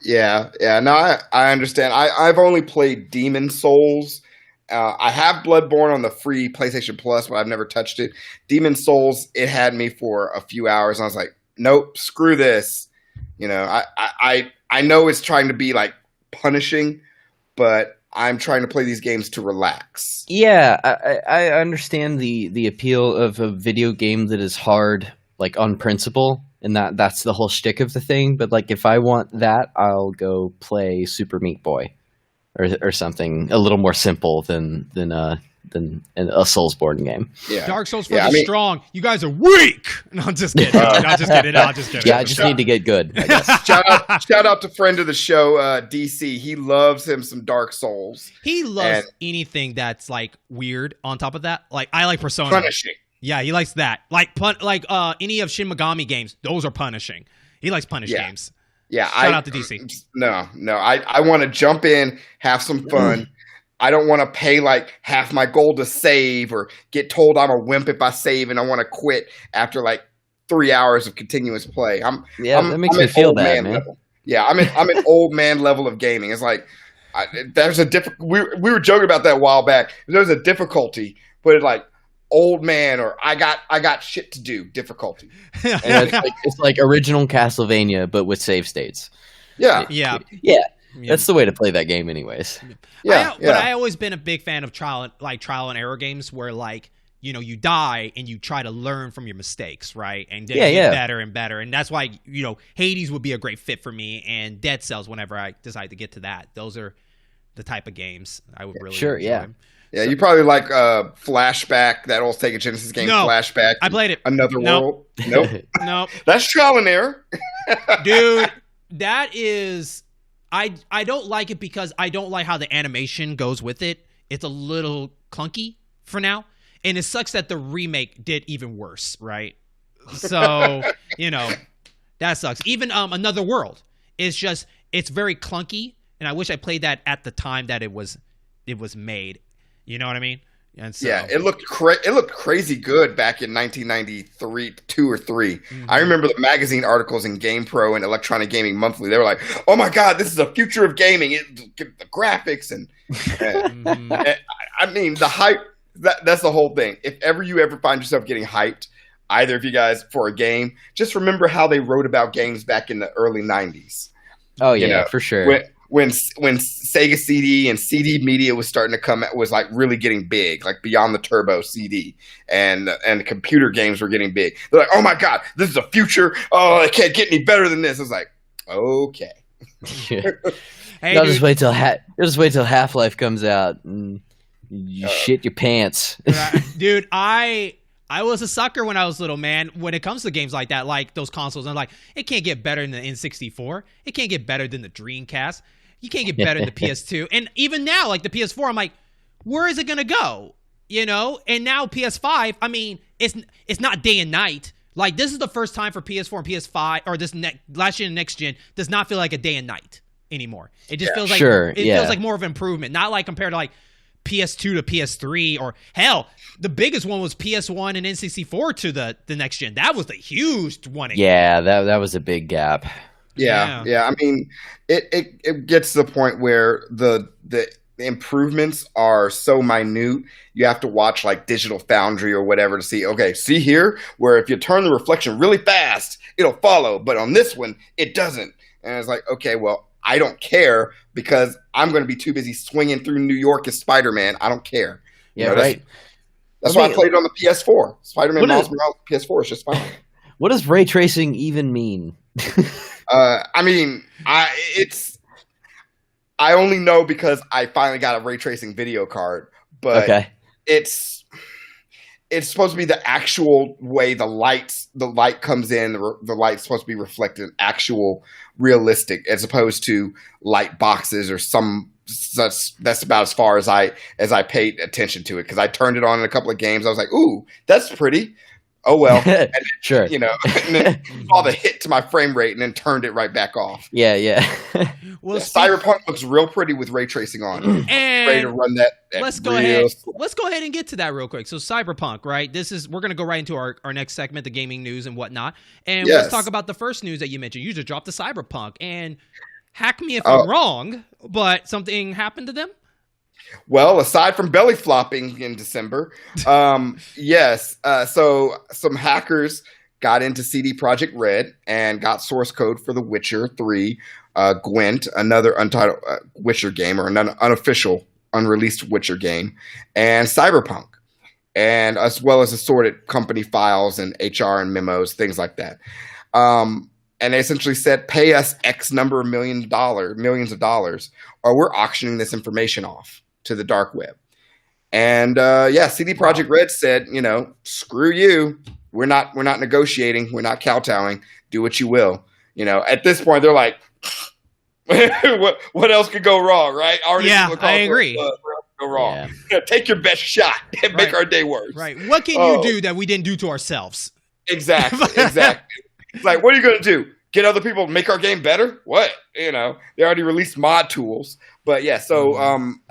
Yeah. No, I understand. I've only played Demon Souls. I have Bloodborne on the free PlayStation Plus, but I've never touched it. Demon Souls, it had me for a few hours, and I was like, nope, screw this. You know, I know it's trying to be like punishing, but I'm trying to play these games to relax. Yeah, I understand the appeal of a video game that is hard, like on principle, and that's the whole shtick of the thing. But like, if I want that, I'll go play Super Meat Boy, or something a little more simple than a Soulsborne game. Yeah. Dark Souls for the strong. You guys are weak. No, I'm just kidding. I'm just kidding. Yeah, I just need to get good, I guess. Shout out to friend of the show, DC. He loves him some Dark Souls. He loves anything that's like weird. On top of that, like I like Persona. Punishing. Yeah, he likes that. Like any of Shin Megami games, those are punishing. He likes punish games. Yeah, shout out to DC. No, I want to jump in, have some fun. I don't want to pay like half my gold to save or get told I'm a wimp if I save and I want to quit after like 3 hours of continuous play. That makes me feel bad, man. Level. Yeah, I'm an old man level of gaming. It's like there's a we were joking about that a while back. There's a difficulty, but it's like old man or I got shit to do difficulty. And it's like original Castlevania but with save states. Yeah. That's the way to play that game, anyways. But I always been a big fan of trial and error games where, like, you know, you die and you try to learn from your mistakes, right? And then get better and better. And that's why, you know, Hades would be a great fit for me, and Dead Cells whenever I decide to get to that. Those are the type of games I would really enjoy. Yeah, you probably like Flashback, that old Sega Genesis game, Flashback. I played it. Another World. Nope. Nope. That's trial and error. Dude, that is... I don't like it because I don't like how the animation goes with it. It's a little clunky for now. And it sucks that the remake did even worse, right? So, you know, that sucks. Even Another World. It's very clunky. And I wish I played that at the time that it was made. You know what I mean? And so, yeah, it looked crazy good back in 1993, 2 or 3. I remember the magazine articles in GamePro and Electronic Gaming Monthly. They were like, "Oh my God, this is the future of gaming! The graphics and I mean the hype. That's the whole thing. If you ever find yourself getting hyped, either of you guys for a game, just remember how they wrote about games back in the early 90s. Oh yeah, for sure. When Sega CD and CD media was starting to come, was like really getting big, like Beyond the Turbo CD, and the computer games were getting big. They're like, "Oh my God, this is the future! Oh, it can't get any better than this." I was like, "Okay." Yeah. hey, You'll dude, just wait till Half-Life comes out and you shit your pants. dude, I was a sucker when I was little, man. When it comes to games like that, like those consoles, I'm like, it can't get better than the N64. It can't get better than the Dreamcast. You can't get better than the PS2. And even now, like the PS4, I'm like, where is it gonna go? You know? And now PS5, I mean, it's not day and night. Like this is the first time for PS4 and PS5, or this last gen and next gen does not feel like a day and night anymore. It just feels like feels like more of an improvement, not like compared to like PS2 to PS3, or hell, the biggest one was PS1 and N64 to the next gen. That was the huge one. Yeah, that was a big gap. Yeah. I mean, it gets to the point where the improvements are so minute, you have to watch like Digital Foundry or whatever to see. Okay, see here where if you turn the reflection really fast, it'll follow, but on this one, it doesn't. And it's like, okay, well, I don't care because I'm going to be too busy swinging through New York as Spider-Man. I don't care. Yeah, right. That's why I played it on the PS4. Spider-Man Miles Morales PS4 is just fine. What does ray tracing even mean? I mean, I only know because I finally got a ray tracing video card, but it's supposed to be the actual way the light comes in. The light's supposed to be reflected, actual realistic, as opposed to light boxes or some such. That's about as far as I paid attention to it, because I turned it on in a couple of games. I was like, "Ooh, that's pretty." Oh well, and, sure. You know, and then saw the hit to my frame rate, and then turned it right back off. Yeah. Well, Cyberpunk looks real pretty with ray tracing on. And ready to run that. Let's go ahead and get to that real quick. So Cyberpunk, right? We're gonna go right into our next segment, the gaming news and whatnot. And let's talk about the first news that you mentioned. You just dropped the Cyberpunk, and hack me if I'm wrong, but something happened to them. Well, aside from belly flopping in December, yes. So some hackers got into CD Projekt Red and got source code for The Witcher 3, Gwent, another untitled Witcher game, or an unofficial, unreleased Witcher game, and Cyberpunk, and as well as assorted company files and HR and memos, things like that. And they essentially said, pay us X number of millions of dollars, or we're auctioning this information off to the dark web. And CD Projekt Red said, you know, screw you. We're not negotiating. We're not kowtowing. Do what you will. You know, at this point, they're like, what else could go wrong, right? I agree. Go wrong. Yeah. Take your best shot and make our day worse. Right. What can you do that we didn't do to ourselves? Exactly. It's like, what are you going to do? Get other people to make our game better? What? You know, they already released mod tools. But yeah, so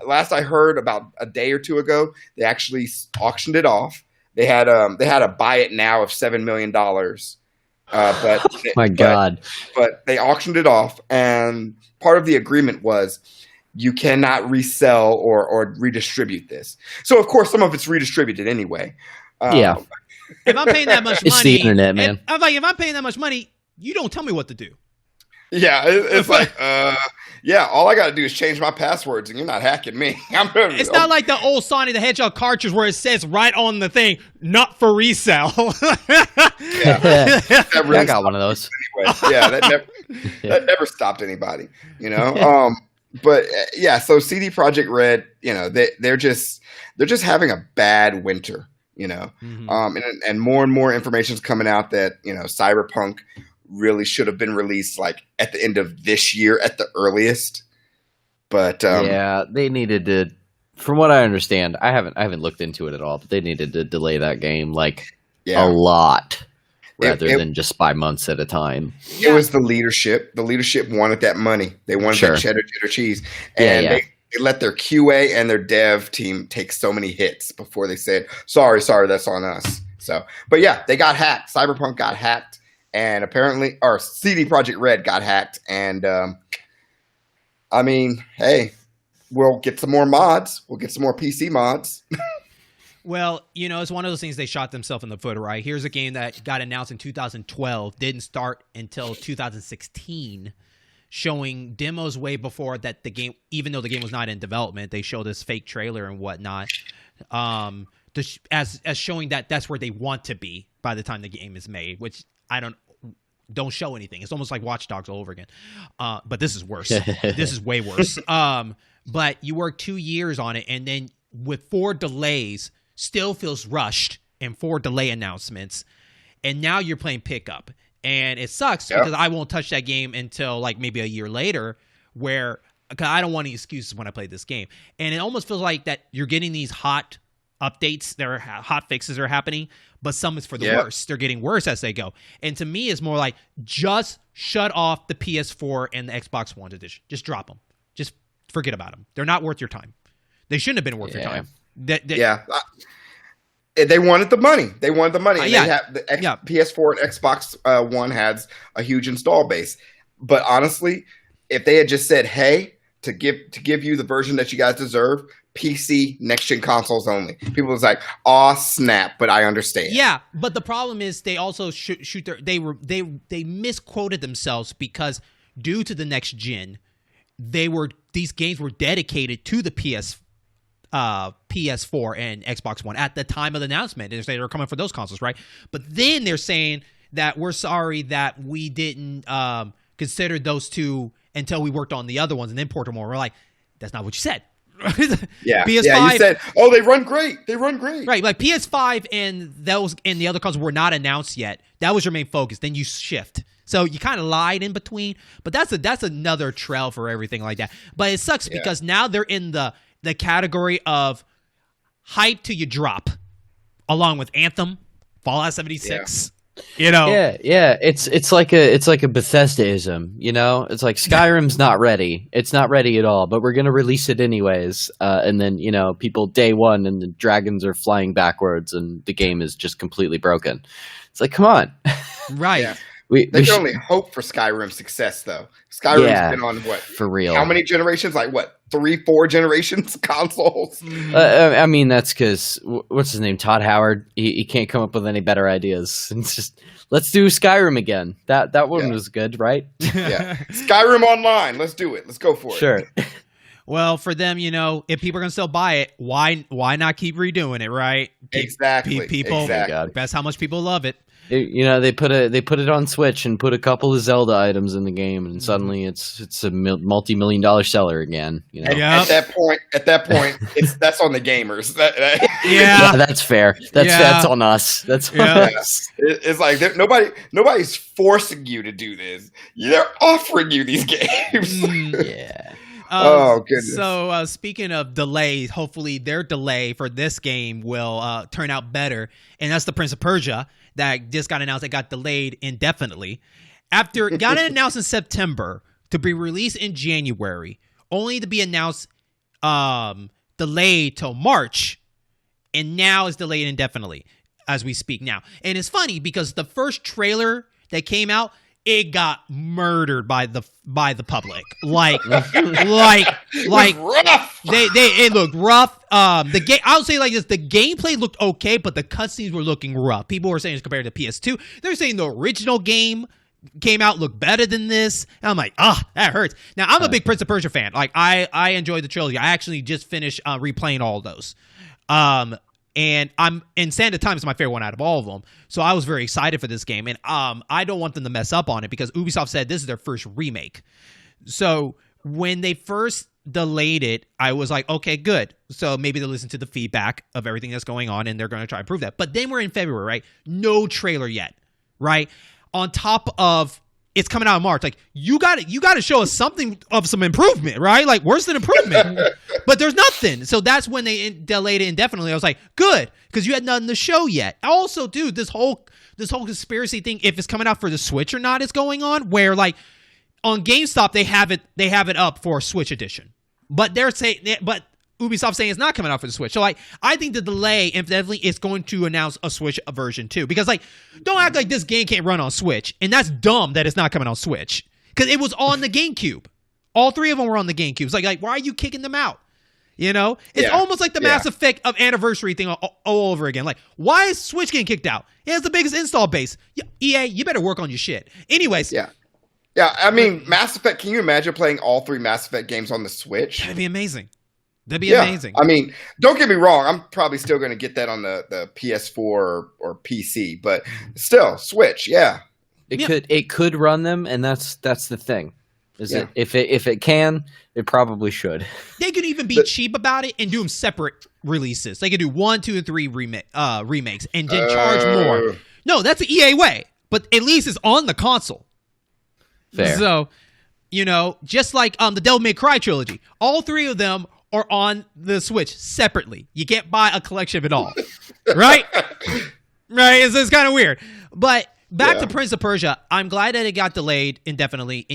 last I heard, about a day or two ago, they actually auctioned it off. They had a buy it now of $7 million. But they auctioned it off, and part of the agreement was you cannot resell or redistribute this. So of course, some of it's redistributed anyway. If I'm paying that much money, it's the internet, man. If I'm paying that much money, you don't tell me what to do. Yeah, it's like, all I got to do is change my passwords, and you're not hacking me. It's not like the old Sonic the Hedgehog cartridge where it says right on the thing, not for resale. I got one of those. Anyway, that never stopped anybody, you know. But so CD Projekt Red, you know, they're just having a bad winter, you know. And more information is coming out that, you know, Cyberpunk really should have been released like at the end of this year at the earliest. But they needed to, from what I understand, I haven't looked into it at all, but they needed to delay that game a lot rather than just by months at a time. It was the leadership. The leadership wanted that money. They wanted that cheddar cheese. And They let their QA and their dev team take so many hits before they said, sorry, that's on us. So, but yeah, they got hacked. Cyberpunk got hacked, and apparently, or CD Projekt Red got hacked. And I mean, hey, we'll get some more mods. We'll get some more PC mods. Well, it's one of those things they shot themselves in the foot, right? Here's a game that got announced in 2012, didn't start until 2016, showing demos way before that the game, even though the game was not in development, they showed this fake trailer and whatnot, as showing that that's where they want to be by the time the game is made, which don't show anything. It's almost like Watch Dogs all over again. But this is worse. This is way worse. But you work 2 years on it, and then with 4 delays, still feels rushed, and 4 delay announcements, and now you're playing pickup, and it sucks because I won't touch that game until like maybe a year later, because I don't want any excuses when I play this game, and it almost feels like that you're getting these hot updates, there are hot fixes are happening, but some is for the worse. They're getting worse as they go, and to me, it's more like just shut off the PS4 and the Xbox One edition. Just drop them. Just forget about them. They're not worth your time. They shouldn't have been worth your time. They wanted the money. They wanted the money. Yeah. They have the PS4 and Xbox One has a huge install base. But honestly, if they had just said, "Hey, to give you the version that you guys deserve, PC next gen consoles only," people was like, "Aw, snap!" But I understand. Yeah, but the problem is they also they misquoted themselves because due to the next gen, these games were dedicated to the PS4 and Xbox One at the time of the announcement. They were coming for those consoles, right? But then they're saying that we're sorry that we didn't consider those two until we worked on the other ones and then port them more. We're like, that's not what you said. PS5, you said, "Oh, they run great. They run great." Right, like PS5 and those and the other consoles were not announced yet. That was your main focus. Then you shift. So you kind of lied in between, but that's another trail for everything like that. But it sucks because now they're in the category of hype till you drop, along with Anthem, Fallout 76. Yeah. It's like a Bethesda-ism, It's like Skyrim's not ready. It's not ready at all, but we're gonna release it anyways. And then people day one and the dragons are flying backwards and the game is just completely broken. It's like, come on, right? Yeah. They can only hope for Skyrim's success, though. Skyrim's been on what? For real? How many generations? Like what? 3-4 generations consoles? I mean, that's because what's his name? Todd Howard. He can't come up with any better ideas. It's just let's do Skyrim again. That one was good, right? Yeah, Skyrim Online. Let's do it. Let's go for it. Sure. Well, for them, if people are gonna still buy it, why not keep redoing it, right? Exactly. People, that's how much people love it. They put it on Switch and put a couple of Zelda items in the game, and suddenly it's a multi-million-dollar seller again. At that point, that's on the gamers. Yeah, that's fair. That's on us. That's on us. It's like nobody's forcing you to do this. They're offering you these games. Yeah. Oh, goodness. So speaking of delays, hopefully their delay for this game will turn out better, and that's the Prince of Persia that just got announced. It got delayed indefinitely. After it got announced in September to be released in January, only to be announced delayed till March, and now it's delayed indefinitely as we speak now. And it's funny because the first trailer that came out, it got murdered by the public. Like rough. It looked rough. The game, I would say like this: the gameplay looked okay, but the cutscenes were looking rough. People were saying it's compared to PS2. They're saying the original game came out looked better than this. And I'm like, that hurts. Now I'm a big Prince of Persia fan. Like I enjoyed the trilogy. I actually just finished replaying all of those. And Sand of Time is my favorite one out of all of them. So I was very excited for this game. And I don't want them to mess up on it because Ubisoft said this is their first remake. So when they first delayed it, I was like, okay, good. So maybe they'll listen to the feedback of everything that's going on and they're going to try to prove that. But then we're in February, right? No trailer yet, right? On top of it's coming out in March. Like you got to show us something of some improvement, right? Like where's the improvement? But there's nothing. So that's when they delayed it indefinitely. I was like, good, because you had nothing to show yet. Also, dude, this whole conspiracy thing, if it's coming out for the Switch or not, is going on. Where like on GameStop they have it up for Switch edition. but Ubisoft saying it's not coming out for the Switch. So like, I think the delay infinitely is going to announce a Switch version too, because like, don't act like this game can't run on Switch, and that's dumb that it's not coming on Switch because it was on the GameCube. All three of them were on the GameCube. It's like why are you kicking them out? You know, it's almost like the Mass Effect of anniversary thing all over again. Like, why is Switch getting kicked out? It has the biggest install base. EA, you better work on your shit. Anyways. Yeah. I mean, Mass Effect. Can you imagine playing all three Mass Effect games on the Switch? That'd be amazing. That'd be amazing. I mean, don't get me wrong. I'm probably still going to get that on the PS4 or PC, but still, Switch. Yeah. It could run them, and that's the thing. If it can, it probably should. They could even be cheap about it and do them separate releases. They could do 1, 2, and 3 remakes and then charge more. No, that's the EA way, but at least it's on the console. Fair. So, you know, just like the Devil May Cry trilogy, all three of them are on the Switch separately. You can't buy a collection of it all, right? Right? It's kind of weird. But back to Prince of Persia, I'm glad that it got delayed indefinitely.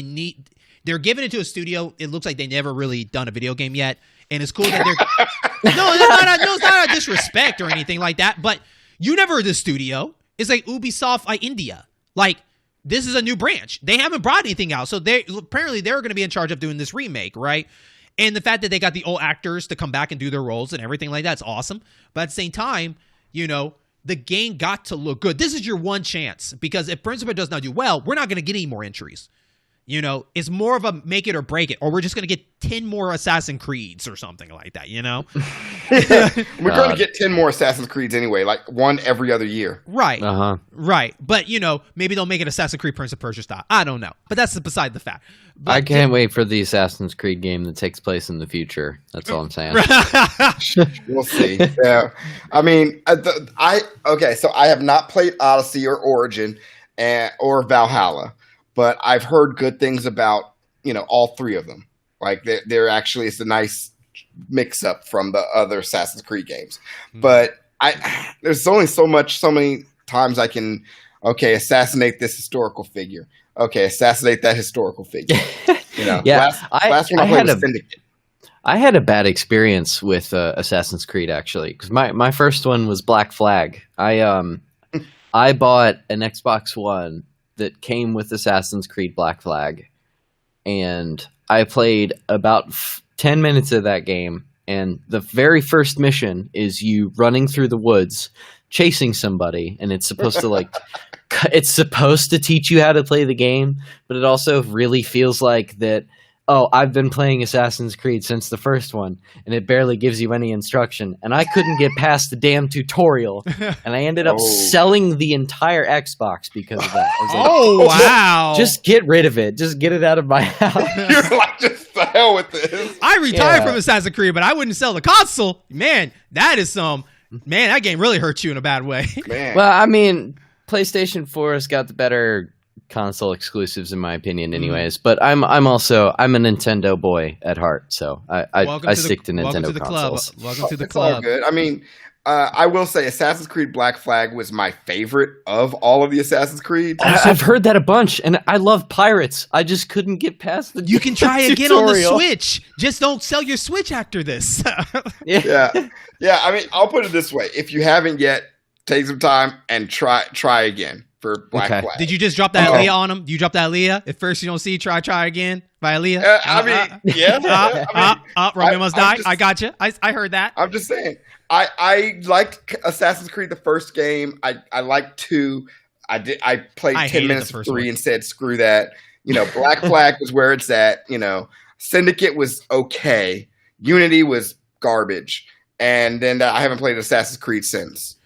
They're giving it to a studio. It looks like they never really done a video game yet. And it's cool that they're... it's not a disrespect or anything like that. But you never heard this studio. It's like Ubisoft India. Like, this is a new branch. They haven't brought anything out. So apparently they're going to be in charge of doing this remake, right? And the fact that they got the old actors to come back and do their roles and everything like that's awesome. But at the same time, you know, the game got to look good. This is your one chance. Because if Prince of Persia does not do well, we're not going to get any more entries. You know, it's more of a make it or break it, or we're just going to get 10 more Assassin's Creeds or something like that, you know? We're going to get 10 more Assassin's Creeds anyway, like one every other year. Right. Right. But, you know, maybe they'll make it Assassin's Creed Prince of Persia style. I don't know. But that's beside the fact. But I can't wait for the Assassin's Creed game that takes place in the future. That's all I'm saying. We'll see. Yeah. I mean, so I have not played Odyssey or Origin or Valhalla. But I've heard good things about, you know, all three of them. Like they're actually, it's a nice mix up from the other Assassin's Creed games. But there's only so many times I can, assassinate this historical figure. Okay, assassinate that historical figure. You know, last one I played was Syndicate. I had a bad experience with Assassin's Creed actually, because my first one was Black Flag. I bought an Xbox One that came with Assassin's Creed Black Flag, and I played about 10 minutes of that game, and the very first mission is you running through the woods chasing somebody, and it's supposed to it's supposed to teach you how to play the game, but it also really feels like that, I've been playing Assassin's Creed since the first one, and it barely gives you any instruction. And I couldn't get past the damn tutorial, and I ended up selling the entire Xbox because of that. I was like, wow. Just get rid of it. Just get it out of my house. You're like, just the hell with this. I retired from Assassin's Creed, but I wouldn't sell the console. Man, that game really hurts you in a bad way. Man. Well, I mean, PlayStation 4 has got the better console exclusives in my opinion anyways, but I'm a Nintendo boy at heart, so I stick to Nintendo consoles. Welcome to the It's club. all good. I mean, I will say Assassin's Creed Black Flag was my favorite of all of the Assassin's Creeds. I've heard that a bunch, and I love pirates. I just couldn't get past the You can try again on the Switch. Just don't sell your Switch after this. Yeah. I mean, I'll put it this way. If you haven't yet, take some time and try again for Black Flag. Did you just drop that Aaliyah on him? Do you drop that Aaliyah? If first you don't see, try again by Aaliyah. Romeo Must Die. I got you. I heard that. I'm just saying. I liked Assassin's Creed the first game. I liked 2. I played 10 minutes of 3 and said screw that. You know, Black Flag was where it's at. You know, Syndicate was okay. Unity was garbage. And then I haven't played Assassin's Creed since.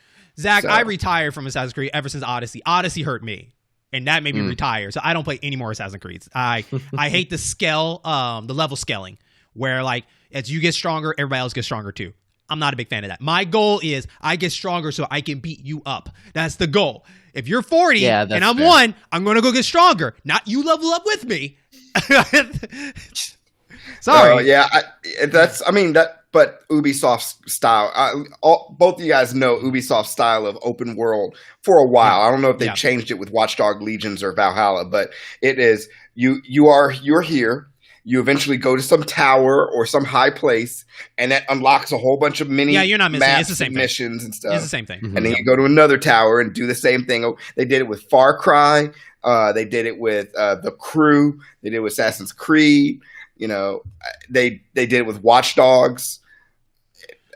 Zach, I retired from Assassin's Creed ever since Odyssey. Odyssey hurt me, and that made me retire. So I don't play any more Assassin's Creeds. I hate the level scaling, where like as you get stronger, everybody else gets stronger too. I'm not a big fan of that. My goal is I get stronger so I can beat you up. That's the goal. If you're 40 and I'm 1, I'm going to go get stronger. Not you level up with me. Sorry. But Ubisoft's style, both of you guys know Ubisoft's style of open world for a while. I don't know if they've changed it with Watch Dogs Legions or Valhalla, but it is you're here. You eventually go to some tower or some high place, and that unlocks a whole bunch of mini you're not missing. maps It's the same and thing. missions and stuff. It's the same thing. And then you go to another tower and do the same thing. They did it with Far Cry. They did it with The Crew. They did it with Assassin's Creed. They did it with Watch Dogs.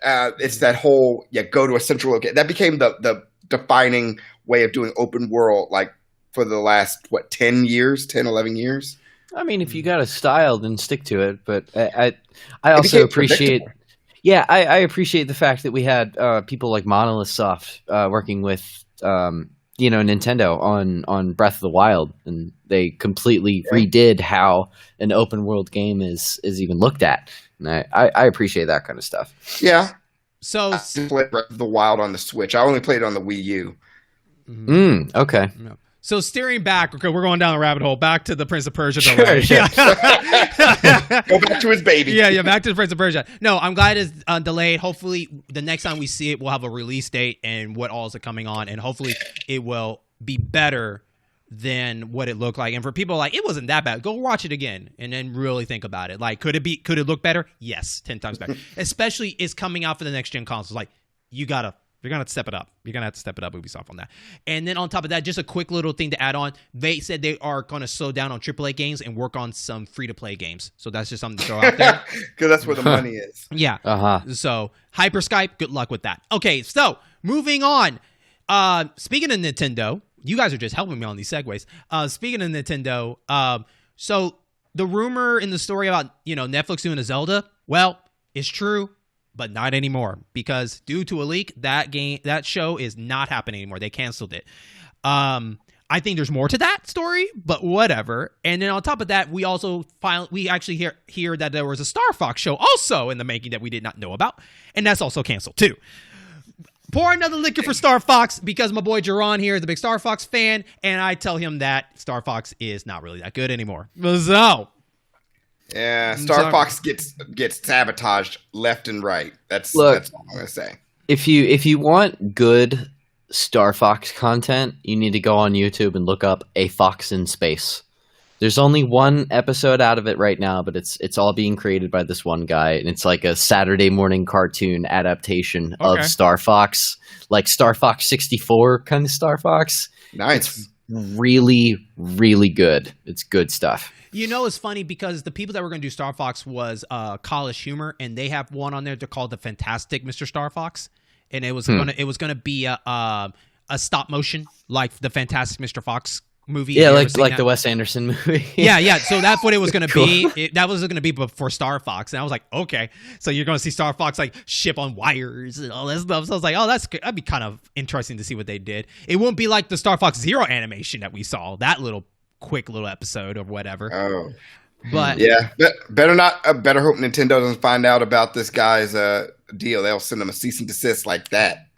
It's that whole go to a central location. That became the defining way of doing open world, like for the last 10 years, 10, 11 years. I mean, if you got a style, then stick to it. But I also appreciate, I appreciate the fact that we had people like Monolith Soft working with Nintendo on Breath of the Wild, and they completely redid how an open world game is even looked at. And I appreciate that kind of stuff. Yeah. So I played Breath of the Wild on the Switch. I only played it on the Wii U. Okay. So steering back, okay, we're going down the rabbit hole. Back to the Prince of Persia. Sure. Go back to his baby. Yeah, back to the Prince of Persia. No, I'm glad it's delayed. Hopefully, the next time we see it, we'll have a release date and what all is coming on, and hopefully it will be better than what it looked like. And for people like, it wasn't that bad, go watch it again and then really think about it. Like, could it look better? Yes, 10 times better. Especially it's coming out for the next gen consoles. Like, you're gonna have to step it up. You're gonna have to step it up, Ubisoft, on that. And then on top of that, just a quick little thing to add on. They said they are gonna slow down on AAA games and work on some free-to-play games. So that's just something to throw out there. Because that's where the money is. Yeah. So Hyper Skype, good luck with that. Okay, so moving on. Speaking of Nintendo, you guys are just helping me on these segues. Speaking of Nintendo, so the rumor in the story about Netflix doing a Zelda, well, it's true. But not anymore, because due to a leak, that show is not happening anymore. They canceled it. I think there's more to that story, but whatever. And then on top of that, we actually hear that there was a Star Fox show also in the making that we did not know about, and that's also canceled too. Pour another liquor for Star Fox, because my boy Jaron here is a big Star Fox fan, and I tell him that Star Fox is not really that good anymore. So. Yeah, Star Fox gets sabotaged left and right. That's all I'm gonna say. If you want good Star Fox content, you need to go on YouTube and look up A Fox in Space. There's only one episode out of it right now, but it's all being created by this one guy, and it's like a Saturday morning cartoon adaptation of Star Fox, like Star Fox 64 kind of Star Fox. Nice. It's really, really good. It's good stuff. It's funny because the people that were going to do Star Fox was College Humor, and they have one on there. They're called the Fantastic Mr. Star Fox, and it was gonna be a stop motion like the Fantastic Mr. Fox movie. Yeah, like the Wes Anderson movie. yeah. So that's what it was going to be. That was going to be for Star Fox, and I was like, okay, so you're going to see Star Fox like ship on wires and all that stuff. So I was like, oh, that'd be kind of interesting to see what they did. It won't be like the Star Fox Zero animation that we saw. That quick little episode or whatever. Oh, but yeah, better hope Nintendo doesn't find out about this guy's deal. They'll send him a cease and desist like that.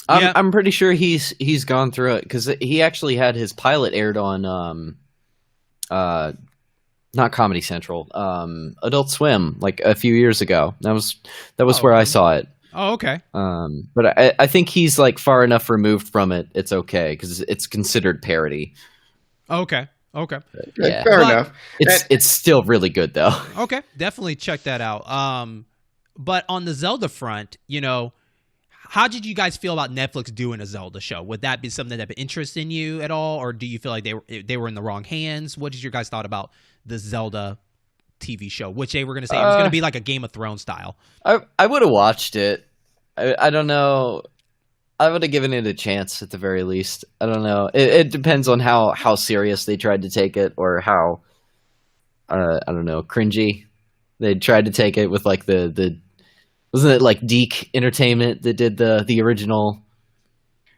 I'm pretty sure he's gone through it, because he actually had his pilot aired on not Comedy Central, Adult Swim, like a few years ago. That was where I saw it. Oh, okay. But I think he's like far enough removed from it. It's okay, because it's considered parody. Okay. Yeah. Fair enough. It's still really good though. Okay, definitely check that out. But on the Zelda front, how did you guys feel about Netflix doing a Zelda show? Would that be something that would interest in you at all, or do you feel like they were in the wrong hands? What is your guys' thought about the Zelda TV show, which they were going to say it was going to be like a Game of Thrones style? I would have watched it. I don't know. I would have given it a chance at the very least. I don't know. It depends on how serious they tried to take it, or how I don't know, cringy they tried to take it with like the wasn't it like Deke Entertainment that did the original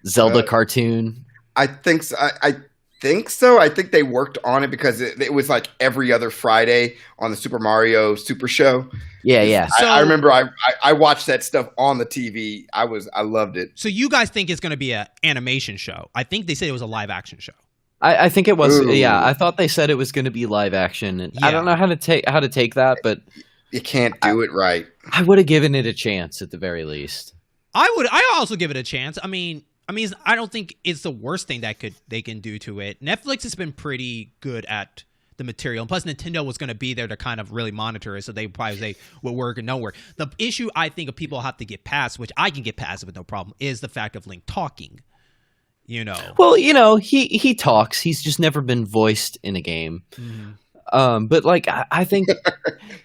Zelda cartoon? I think so. I think so. I think they worked on it because it was like every other Friday on the Super Mario Super Show. Yeah. So, I remember I watched that stuff on the TV. I loved it. So you guys think it's going to be an animation show? I think they said it was a live action show. I think it was. Ooh. Yeah, I thought they said it was going to be live action. And I don't know how to take that, but you can't do it right. I would have given it a chance at the very least. I also give it a chance. I mean, I don't think it's the worst thing they can do to it. Netflix has been pretty good at the material. And plus, Nintendo was going to be there to kind of really monitor it, so they probably say what work and no work. The issue I think of people have to get past, which I can get past with no problem, is the fact of Link talking. Well, he talks. He's just never been voiced in a game. Mm-hmm. But like I think,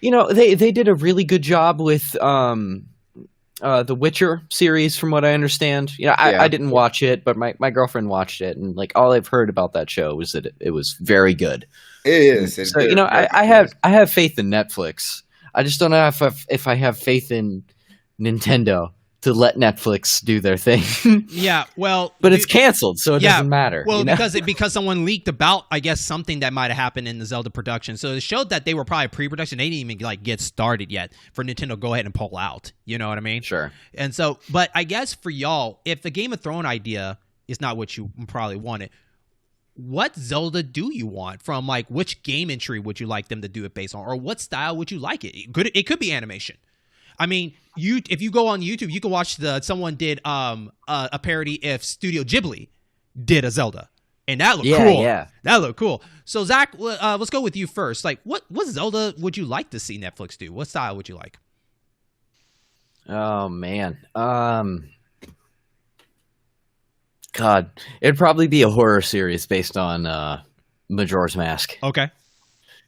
they did a really good job with the Witcher series, from what I understand. I didn't watch it, but my girlfriend watched it, and like all I've heard about that show was that it was very good. It is. So I have faith in Netflix. I just don't know if I have faith in Nintendo to let Netflix do their thing. Yeah, well, but it's canceled, so it doesn't matter. Well, because someone leaked about, I guess, something that might have happened in the Zelda production. So it showed that they were probably pre-production. They didn't even get started yet for Nintendo to go ahead and pull out. You know what I mean? Sure. And so, but I guess for y'all, if the Game of Thrones idea is not what you probably wanted, what Zelda do you want? From like which game entry would you like them to do it based on, or what style would you like it? It could be animation. I mean, if you go on YouTube, you can watch someone did a parody if Studio Ghibli did a Zelda, and that looked cool. Yeah, that looked cool. So Zach, let's go with you first. Like, what Zelda would you like to see Netflix do? What style would you like? Oh man, God, it'd probably be a horror series based on Majora's Mask. Okay.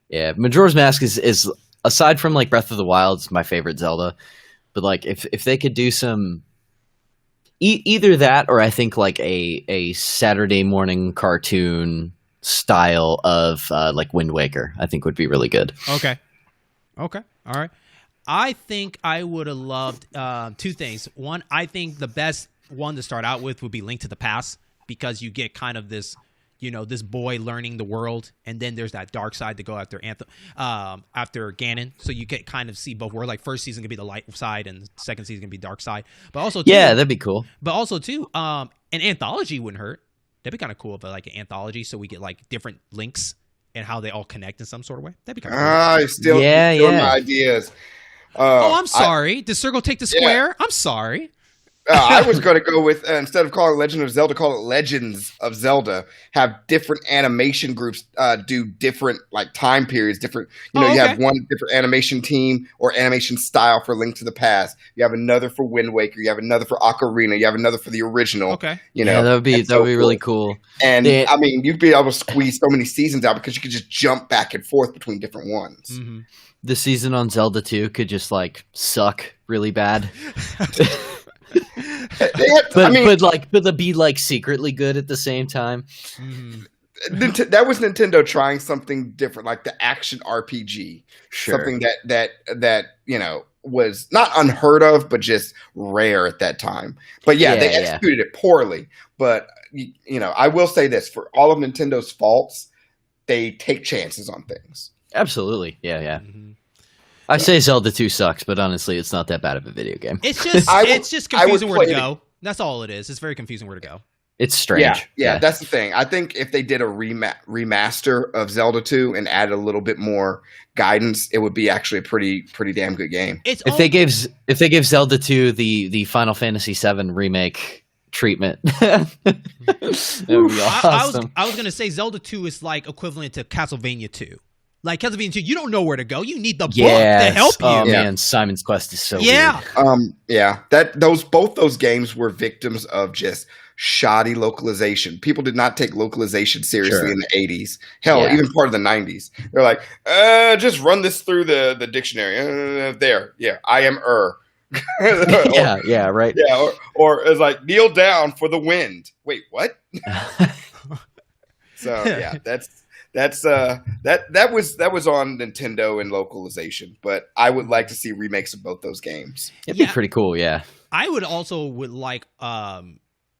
Yeah, Majora's Mask is aside from like Breath of the Wild, it's my favorite Zelda. But like if they could do some either that, or I think like a Saturday morning cartoon style of like Wind Waker, I think would be really good. Okay. All right. I think I would have loved two things. One, I think the best one to start out with would be Link to the Past, because you get kind of this, this boy learning the world, and then there's that dark side to go after after Ganon. So you get kind of see both worlds. Like first season gonna be the light side, and second season gonna be dark side. But also, that'd be cool. But also too, an anthology wouldn't hurt. That'd be kind of cool if like an anthology, so we get like different links and how they all connect in some sort of way. That'd be kind of cool. I still my ideas. I'm sorry. Did Circle take the square? Yeah. I'm sorry. I was going to go with, instead of calling it Legend of Zelda, call it Legends of Zelda. Have different animation groups do different like time periods. Different, you have one different animation team or animation style for Link to the Past. You have another for Wind Waker. You have another for Ocarina. You have another for the original. Okay, that would be really cool. And I mean, you'd be able to squeeze so many seasons out because you could just jump back and forth between different ones. Mm-hmm. The season on Zelda 2 could just like suck really bad. But be like secretly good at the same time. Mm-hmm. That was Nintendo trying something different, like the action RPG. Sure. Something that was not unheard of, but just rare at that time. But they executed it poorly. But I will say this: for all of Nintendo's faults, they take chances on things. Absolutely, yeah. Mm-hmm. I say Zelda 2 sucks, but honestly, it's not that bad of a video game. It's just confusing where to go. That's all it is. It's very confusing where to go. It's strange. Yeah, that's the thing. I think if they did a remaster of Zelda 2 and added a little bit more guidance, it would be actually a pretty damn good game. If they gave Zelda 2 the Final Fantasy VII remake treatment, that would be awesome. I was gonna say Zelda 2 is like equivalent to Castlevania 2. Like Castlevania 2, you don't know where to go. You need the book to help you. Oh man, Simon's Quest is so weird. Both those games were victims of just shoddy localization. People did not take localization seriously in the 80s. Hell, even part of the 90s. They're like, just run this through the dictionary. I am right. Yeah, or it's like kneel down for the wind. Wait, what? So that was on Nintendo and localization, but I would like to see remakes of both those games. It'd be pretty cool, yeah. I would like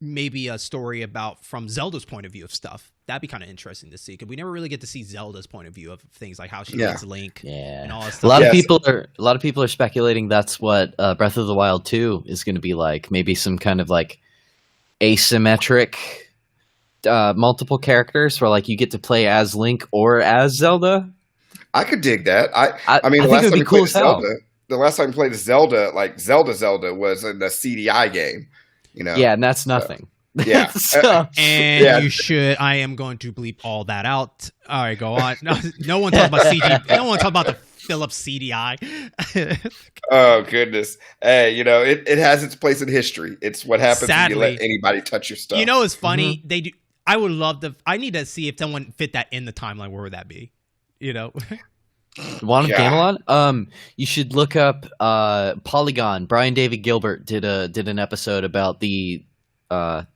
maybe a story about from Zelda's point of view of stuff. That'd be kind of interesting to see, because we never really get to see Zelda's point of view of things, like how she meets Link and all that stuff. A lot of people are speculating that's what Breath of the Wild 2 is going to be like. Maybe some kind of like asymmetric multiple characters where like you get to play as Link or as Zelda. I could dig that. I mean, the last time we played Zelda, like Zelda was in the CDI game. Yeah, and that's nothing. Yeah. So, And Yeah. you should. I am going to bleep all that out. All right, go on. No one talks about CG. No one talks about the Philips CDI. Oh goodness. Hey, it has its place in history. It's what happens when you Sadly. let anybody touch your stuff. You know, it's funny. They do. I would love to. I need to see if someone fit that in the timeline. Where would that be? You know. One of Yeah. Gamelon. You should look up Polygon. Brian David Gilbert did an episode about the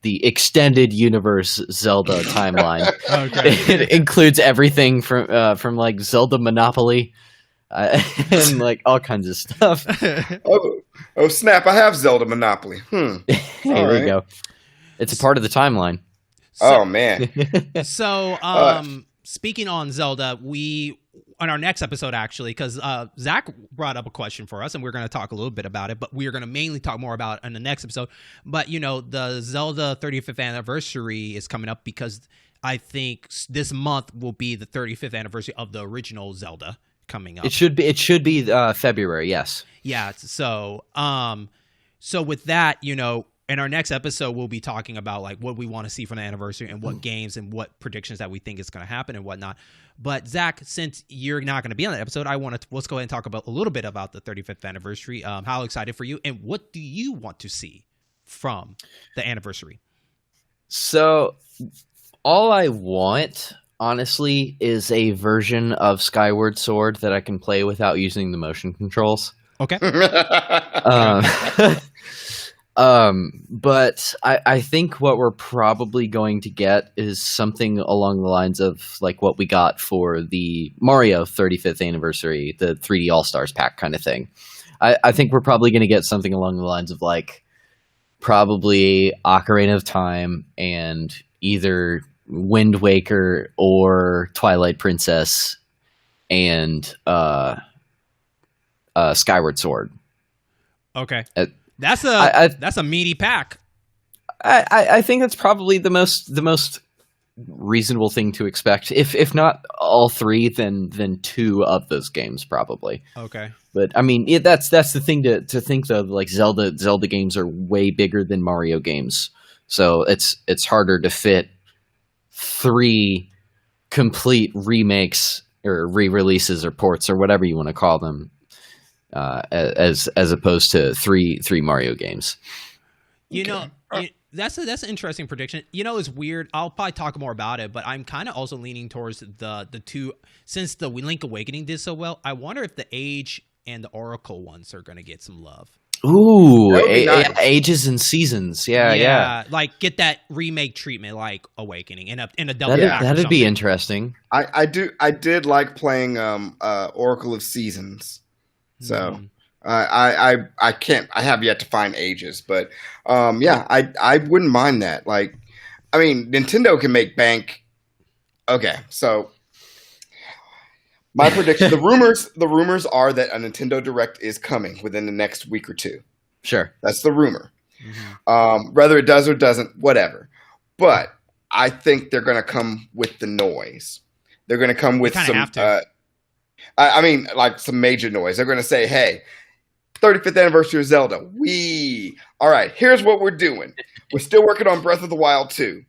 extended universe Zelda timeline. Okay. It includes everything from like Zelda Monopoly and like all kinds of stuff. Oh snap! I have Zelda Monopoly. There right. you go. It's a part of the timeline. Oh man. So, speaking on Zelda, on our next episode, actually, because Zach brought up a question for us, and we're going to talk a little bit about it, but we are going to mainly talk more about it in the next episode. But, the Zelda 35th anniversary is coming up because I think this month will be the 35th anniversary of the original Zelda coming up. It should be February, yes. Yeah. So with that, in our next episode, we'll be talking about like what we want to see from the anniversary and what games and what predictions that we think is going to happen and whatnot. But Zach, since you're not going to be on that episode, let's go ahead and talk about a little bit about the 35th anniversary. How excited for you, and what do you want to see from the anniversary? So, all I want, honestly, is a version of Skyward Sword that I can play without using the motion controls. Okay. But I think what we're probably going to get is something along the lines of like what we got for the Mario 35th anniversary, the 3D All-Stars pack kind of thing. I think we're probably going to get something along the lines of like probably Ocarina of Time and either Wind Waker or Twilight Princess and Skyward Sword. Okay. That's a meaty pack. I think that's probably the most reasonable thing to expect. If not all three, then two of those games probably. Okay. But I mean, that's the thing to think though. Like Zelda games are way bigger than Mario games, so it's harder to fit three complete remakes or re-releases or ports or whatever you want to call them. As opposed to three Mario games. That's an interesting prediction. It's weird. I'll probably talk more about it, but I'm kind of also leaning towards the two, since the Link Awakening did so well. I wonder if the Age and the Oracle ones are going to get some love. Ooh, nice. Ages and Seasons. Yeah. Like get that remake treatment, like Awakening, in a double. That'd be interesting. I did like playing Oracle of Seasons. So I have yet to find Ages, but I wouldn't mind that. Like, I mean, Nintendo can make bank. Okay, so my prediction: the rumors are that a Nintendo Direct is coming within the next week or two. Sure, that's the rumor. Mm-hmm. Whether it does or doesn't, whatever. But I think they're going to come with the noise. They're going to come with some. I mean, like some major noise. They're going to say, hey, 35th anniversary of Zelda. All right, here's what we're doing. We're still working on Breath of the Wild 2.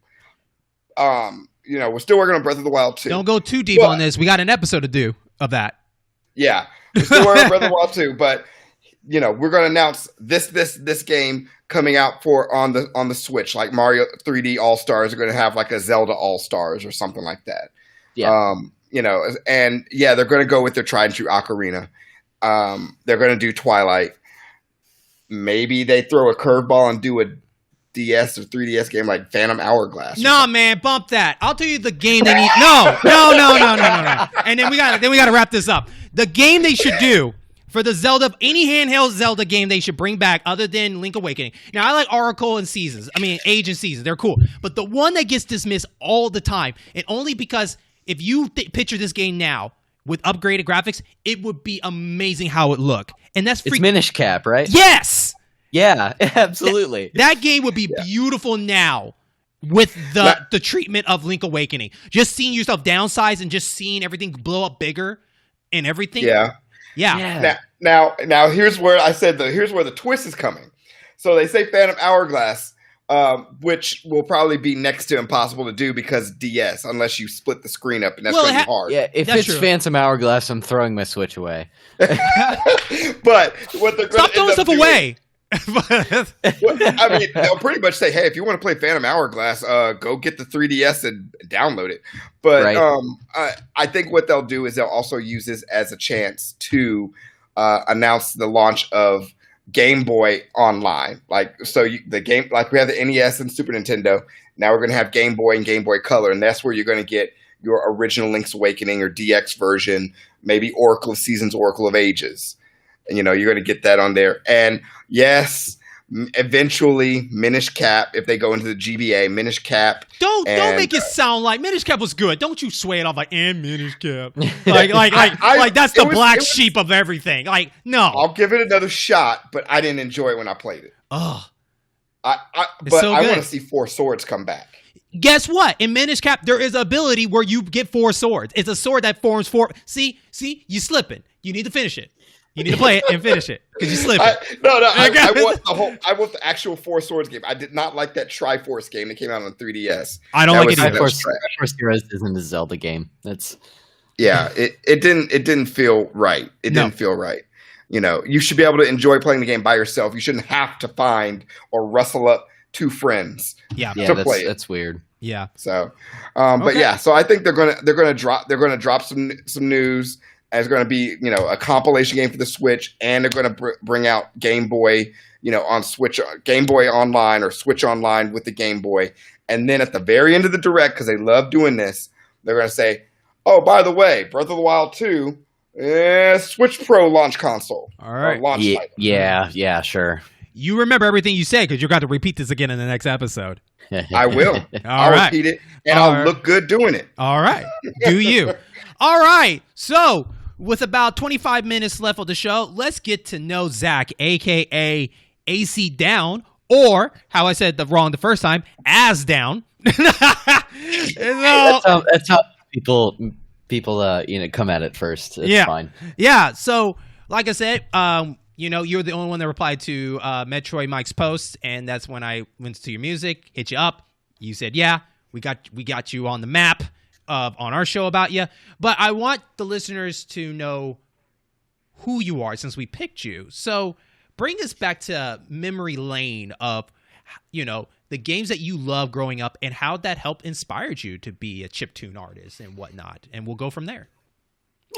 We're still working on Breath of the Wild 2. Don't go too deep on this. We got an episode to do of that. Yeah, we're still working on Breath of the Wild 2, but, we're going to announce this game coming out on the Switch, like Mario 3D All-Stars are going to have like a Zelda All-Stars or something like that. Yeah. They're going to go with their tried and true Ocarina. They're going to do Twilight. Maybe they throw a curveball and do a DS or 3DS game like Phantom Hourglass. No, man, bump that. I'll tell you the game they need. No. And then we got to wrap this up. The game they should do for the Zelda, any handheld Zelda game they should bring back other than Link Awakening. Now, I like Oracle and Seasons. I mean, Age and Seasons. They're cool. But the one that gets dismissed all the time, and only because if you picture this game now with upgraded graphics, it would be amazing how it look. And that's it's Minish Cap, right? Yes. Yeah, absolutely. That game would be beautiful now with the treatment of Link Awakening. Just seeing yourself downsize and just seeing everything blow up bigger and everything. Yeah. Now here's where I said here's where the twist is coming. So they say Phantom Hourglass. which will probably be next to impossible to do because DS, unless you split the screen up, and that's going to be hard. Yeah, if That's it's true. Phantom Hourglass, I'm throwing my Switch away. But what they're going Stop to throwing stuff away. I mean, they'll pretty much say, "Hey, if you want to play Phantom Hourglass, go get the 3DS and download it." But Right. I think what they'll do is they'll also use this as a chance to announce the launch of Game Boy Online. The game, like we have the NES and Super Nintendo. Now we're going to have Game Boy and Game Boy Color, and that's where you're going to get your original Link's Awakening or DX version, maybe Oracle of Seasons, Oracle of Ages. And, you're going to get that on there. And yes, eventually Minish Cap, if they go into the GBA, Minish Cap. Don't make it sound like Minish Cap was good. Don't you sway it off like and Minish Cap. Like that's the black sheep of everything. Like, no. I'll give it another shot, but I didn't enjoy it when I played it. Ugh. I want to see Four Swords come back. Guess what? In Minish Cap, there is an ability where you get 4 swords. It's a sword that forms 4. See, you slipping. You need to finish it. You need to play it and finish it because you slipping. I want the actual Four Swords game. I did not like that Triforce game that came out on 3DS. I don't like it either. Triforce Heroes isn't a Zelda game. It didn't feel right. It didn't feel right. You should be able to enjoy playing the game by yourself. You shouldn't have to find or rustle up 2 friends. Yeah, play it. That's weird. Yeah. So, but yeah, so I think they're gonna drop some news. And it's going to be, a compilation game for the Switch, and they're going to bring out Game Boy, on Switch, Game Boy Online or Switch Online with the Game Boy. And then at the very end of the Direct, because they love doing this, they're going to say, "Oh, by the way, Breath of the Wild 2, Switch Pro launch console." All right. Title. Yeah, sure. You remember everything you say because you're going to repeat this again in the next episode. I will. I'll repeat it, and I'll look good doing it. All right. Do you? All right. So, with about 25 minutes left of the show, let's get to know Zach, a.k.a. AC Down, or, how I said wrong the first time, As Down. That's how people come at it first. It's fine. Yeah. So, like I said, you're the only one that replied to Metroid Mike's post, and that's when I went to your music, hit you up. You said, "Yeah, we got you on the map on our show about you." But I want the listeners to know who you are since we picked you. So bring us back to memory lane of, the games that you love growing up and how that helped inspired you to be a chiptune artist and whatnot. And we'll go from there.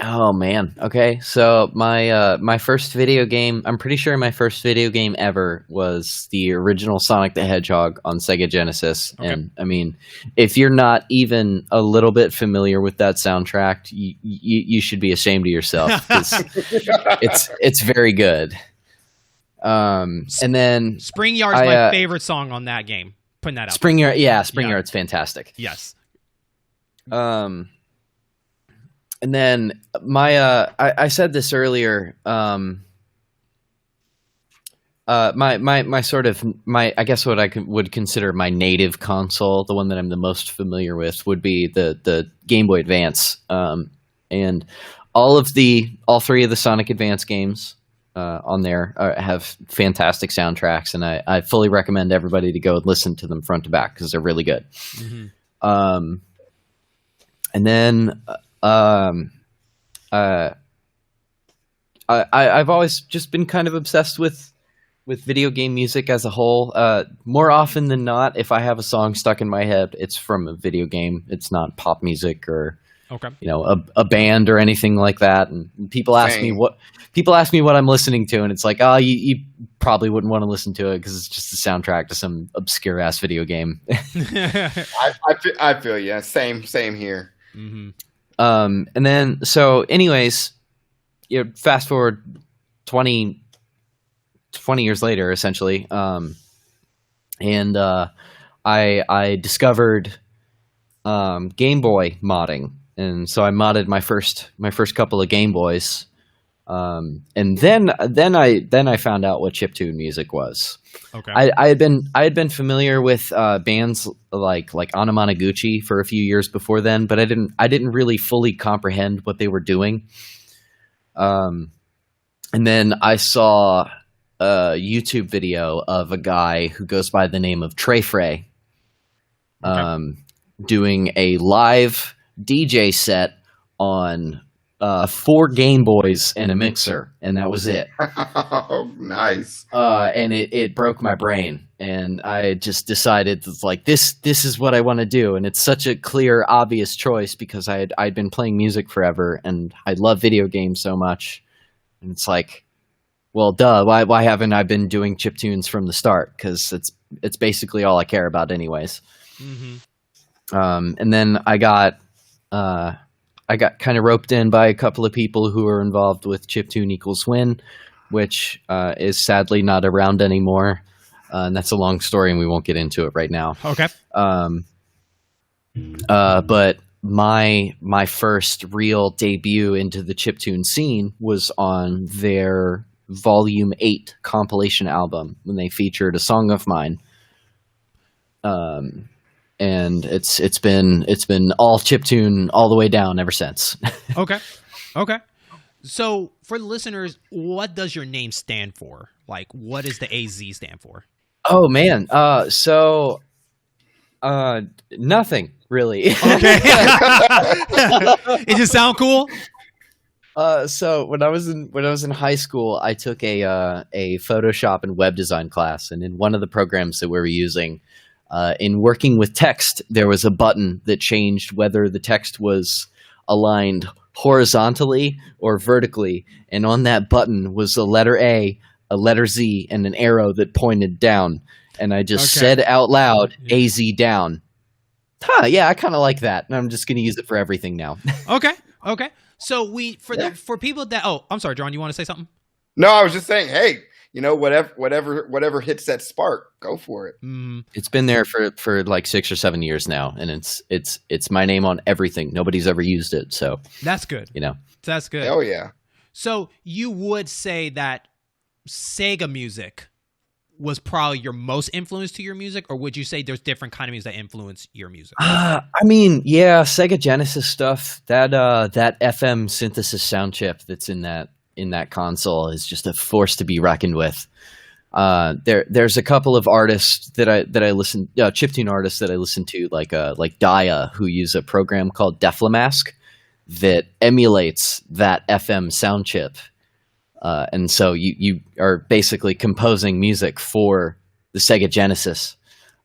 Oh man. Okay. So my first video game, I'm pretty sure my first video game ever was the original Sonic the Hedgehog on Sega Genesis. Okay. And I mean, if you're not even a little bit familiar with that soundtrack, you should be ashamed of yourself. It's very good. And then Spring Yard's my favorite song on that game. Putting that out. Spring Yard's fantastic. Yes. And then I said this earlier. My I guess what I would consider my native console, the one that I'm the most familiar with, would be the Game Boy Advance. And all 3 of the Sonic Advance games on there have fantastic soundtracks, and I fully recommend everybody to go and listen to them front to back because they're really good. Mm-hmm. And then. I've always just been kind of obsessed with video game music as a whole. More often than not, if I have a song stuck in my head, it's from a video game. It's not pop music or a band or anything like that. And people ask me what I'm listening to, and it's like, you probably wouldn't want to listen to it because it's just a soundtrack to some obscure ass video game. I feel you. Same here. Mm-hmm. And then, so anyways, fast forward 20 years later, essentially. And I discovered Game Boy modding. And so I modded my first couple of Game Boys. And then I found out what chiptune music was. Okay. I had been familiar with bands like Anamanaguchi for a few years before then, but I didn't really fully comprehend what they were doing. And then I saw a YouTube video of a guy who goes by the name of Trey Frey, doing a live DJ set on 4 Game Boys and a mixer, and that was it. Oh, nice. And it broke my brain, and I just decided like this is what I want to do, and it's such a clear, obvious choice because I'd been playing music forever, and I love video games so much, and it's like, well, duh, why haven't I been doing chiptunes from the start? Because it's basically all I care about, anyways. Mm-hmm. And then I got kind of roped in by a couple of people who are involved with Chiptune=win, which is sadly not around anymore. And that's a long story, and we won't get into it right now. Okay. But my first real debut into the chiptune scene was on their Volume 8 compilation album when they featured a song of mine. And it's been all chiptune all the way down ever since. Okay. So for the listeners, what does your name stand for? Like, what does the AZ stand for? Oh man, nothing really. Okay. It just sound cool. So when I was in high school, I took a Photoshop and web design class, and in one of the programs that we were using, in working with text, there was a button that changed whether the text was aligned horizontally or vertically, and on that button was a letter A, a letter Z, and an arrow that pointed down. And I just said out loud, AZ down. Yeah, I kind of like that, and I'm just going to use it for everything now. Okay. So for people that I'm sorry, Jaron, you want to say something? No, I was just saying, hey, whatever hits that spark, go for it. It's been there for like 6 or 7 years now, and it's my name on everything. Nobody's ever used it, so that's good. That's good. Oh yeah. So you would say that Sega music was probably your most influence to your music, or would you say there's different kind of music that influence your music? I mean, yeah, Sega Genesis stuff. That FM synthesis sound chip that's in that console is just a force to be reckoned with. There's a couple of artists that I listen, chiptune artists that I listen to, like Daya, who use a program called Deflamask that emulates that FM sound chip. And so you are basically composing music for the Sega Genesis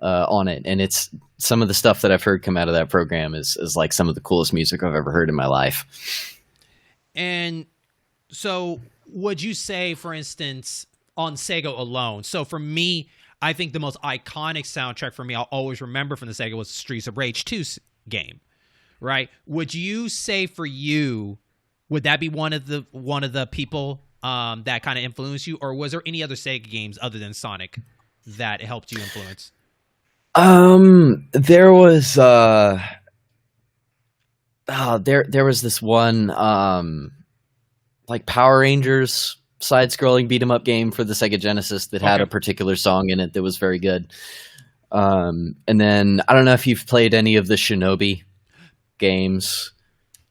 on it, and it's some of the stuff that I've heard come out of that program is like some of the coolest music I've ever heard in my life. And so would you say, for instance, on Sega alone, so for me, I think the most iconic soundtrack for me I'll always remember from the Sega was the Streets of Rage 2 game, right? Would you say for you, would that be one of the people that kind of influenced you, or was there any other Sega games other than Sonic that helped you influence? There was there was this one like Power Rangers side-scrolling beat-em-up game for the Sega Genesis that had a particular song in it that was very good. And then I don't know if you've played any of the Shinobi games.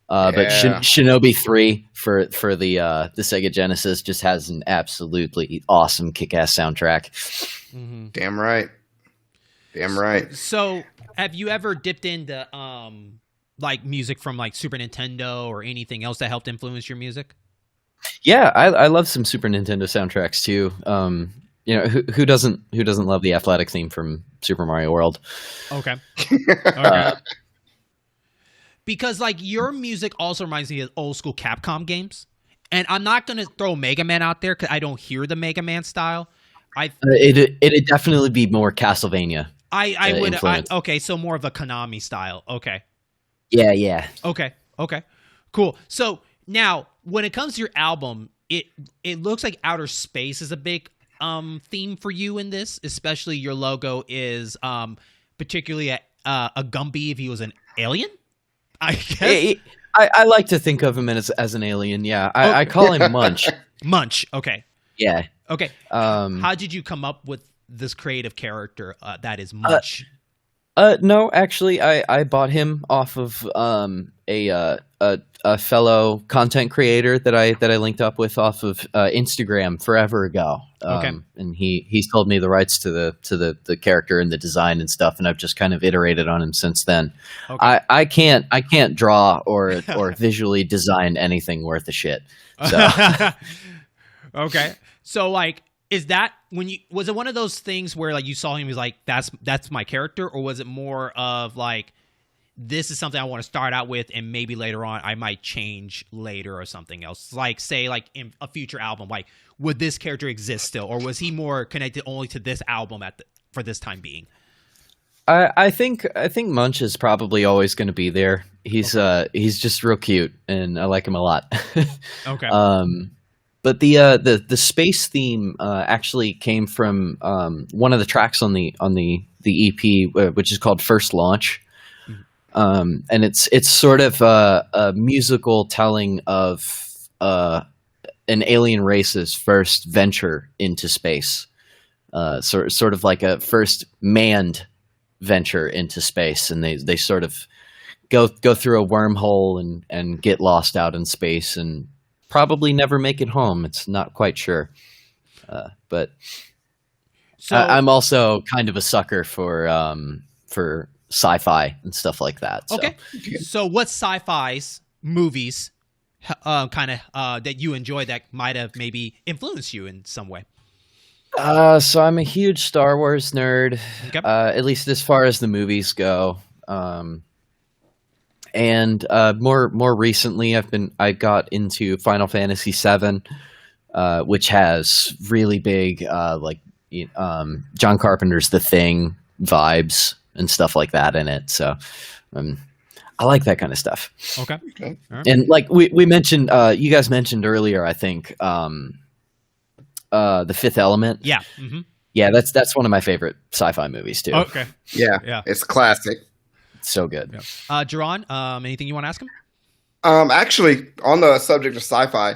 But Shinobi 3 for the Sega Genesis just has an absolutely awesome kick-ass soundtrack. Mm-hmm. Damn right. So, have you ever dipped into like music from like Super Nintendo or anything else that helped influence your music? Yeah, I love some Super Nintendo soundtracks too. Who doesn't love the athletic theme from Super Mario World? Okay. Because like your music also reminds me of old school Capcom games, and I'm not gonna throw Mega Man out there because I don't hear the Mega Man style. It'd definitely be more Castlevania. I would okay, so more of a Konami style. Okay. Yeah. Okay. Cool. So now when it comes to your album, it looks like outer space is a big theme for you in this, especially your logo is particularly a Gumby if he was an alien. I guess. I like to think of him as an alien. Yeah, I call him Munch. Munch. Okay. Yeah. Okay. How did you come up with this creative character that is Munch? No, actually, I bought him off of a fellow content creator that I linked up with off of Instagram forever ago. Okay. And he's told me the rights to the character and the design and stuff, and I've just kind of iterated on him since then. Okay. I can't draw or visually design anything worth a shit. So Okay. So like, is that was it one of those things where like you saw him, he was like, that's my character, or was it more of like, this is something I want to start out with, and maybe later on I might change later or something else? Like, say, like in a future album, like, would this character exist still, or was he more connected only to this album for this time being? I think Munch is probably always going to be there. He's just real cute, and I like him a lot. Okay. But the space theme actually came from one of the tracks on the EP, which is called First Launch. And it's sort of a musical telling of an alien race's first venture into space, sort of like a first manned venture into space, and they sort of go through a wormhole and get lost out in space and probably never make it home. It's not quite sure, but So I'm also kind of a sucker for sci-fi and stuff like that. So. okay. So what sci-fi's movies kind of that you enjoy that might have maybe influenced you in some way? So I'm a huge Star Wars nerd, Okay. at least as far as the movies go. And more recently, I got into Final Fantasy VII, which has really big John Carpenter's The Thing vibes and stuff like that in it. So I like that kind of stuff. Okay. Okay. All right. And like we mentioned, you guys mentioned earlier, I think The Fifth Element. Yeah. Mm-hmm. Yeah, that's one of my favorite sci-fi movies too. Okay. Yeah, Yeah. it's classic. So good. Yeah. Jaron, anything you want to ask him? Actually, on the subject of sci-fi,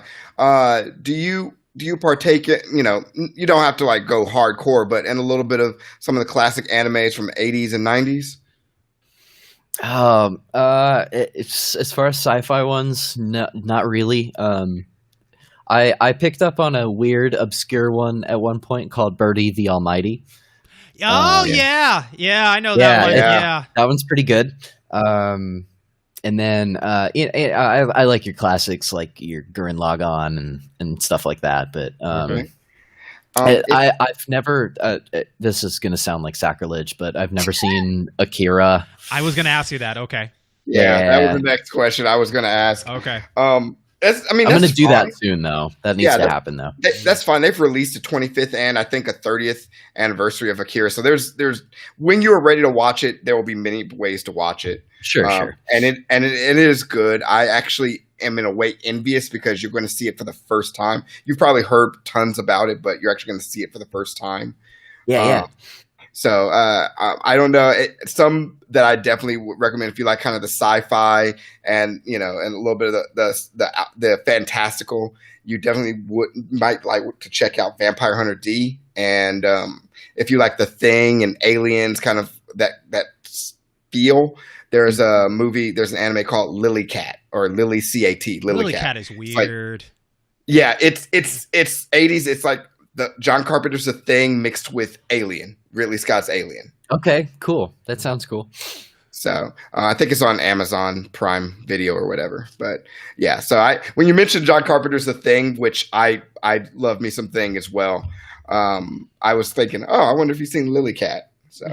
do you partake in, you don't have to like go hardcore, but in a little bit of some of the classic animes from the 80s and 90s? It's as far as sci-fi ones, not really. I picked up on a weird, obscure one at one point called Birdie the Almighty. Oh yeah, I know that one. Yeah. That one's pretty good. And then I like your classics, like your Gurren Lagann and stuff like that. But Okay. I've never. This is going to sound like sacrilege, but I've never seen Akira. I was gonna ask you that. Okay. Yeah, Yeah. that was the next question I was going to ask. Okay. I'm going to do that soon, though. That needs to happen, though. That's fine. They've released a 25th and I think a 30th anniversary of Akira. So there's when you are ready to watch it, there will be many ways to watch it. Sure. And it is good. I actually am in a way envious because you're going to see it for the first time. You've probably heard tons about it, but you're actually going to see it for the first time. Yeah. So I don't know. Some that I definitely would recommend if you like kind of the sci-fi and and a little bit of the fantastical. You definitely might like to check out Vampire Hunter D, and if you like The Thing and Aliens, kind of that feel. There's a movie. There's an anime called Lily Cat or Lily Cat. Lily Cat is weird. It's 80s. It's like the John Carpenter's The Thing mixed with Alien. Ridley Scott's Alien. Okay, cool. That sounds cool. So I think it's on Amazon Prime Video or whatever. But yeah, so when you mentioned John Carpenter's The Thing, which I love me some Thing as well. I was thinking, I wonder if you've seen Lily Cat. So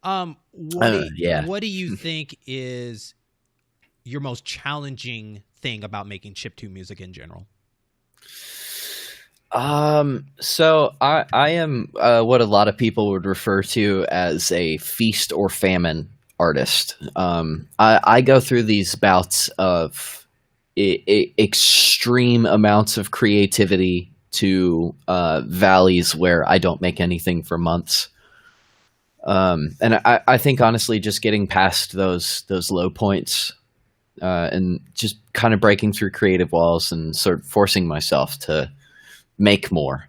what do you think is your most challenging thing about making chiptune music in general? So I am what a lot of people would refer to as a feast or famine artist. I go through these bouts of extreme amounts of creativity to valleys where I don't make anything for months. And I think honestly, just getting past those low points and just kind of breaking through creative walls and sort of forcing myself to make more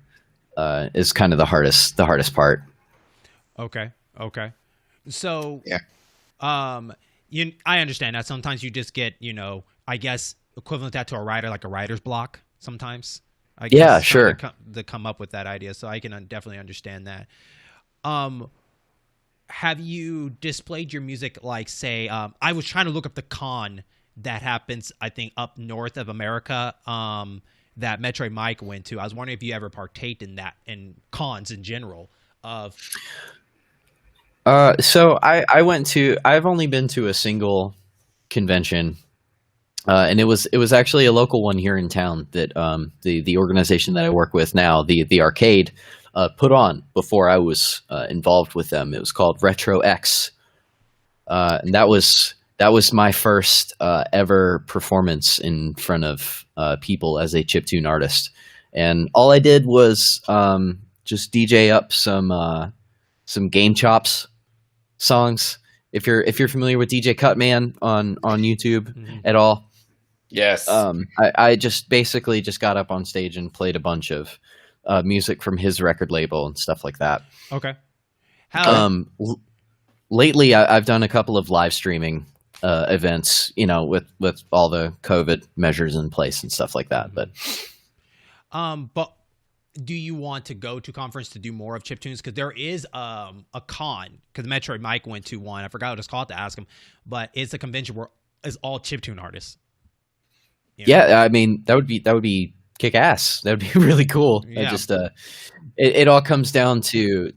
is kind of the hardest part. Okay. So, Yeah. I understand that sometimes you just get, I guess equivalent that to a writer, like a writer's block sometimes. I guess Yeah, sure. to come up with that idea. So I can definitely understand that. Have you displayed your music like, say, I was trying to look up the con that happens, I think, up north of America, that Metroid Mike went to. I was wondering if you ever partaked in that, in cons in general of. So I've only been to a single convention, and it was actually a local one here in town that the organization that I work with now, the arcade, put on before I was involved with them. It was called Retro X, and that was my first ever performance in front of people as a chiptune artist. And all I did was just DJ up some Game Chops songs. If you're familiar with DJ Cutman on YouTube at all. Yes. I just basically just got up on stage and played a bunch of music from his record label and stuff like that. Okay. Lately I've done a couple of live streaming events, with all the COVID measures in place and stuff like that. But do you want to go to conference to do more of chiptunes? Because there is a con, because Metroid Mike went to one. I forgot what it's called to ask him, but it's a convention where it's all chiptune artists. Yeah, I mean that would be kick ass. That would be really cool. Yeah. It all comes down to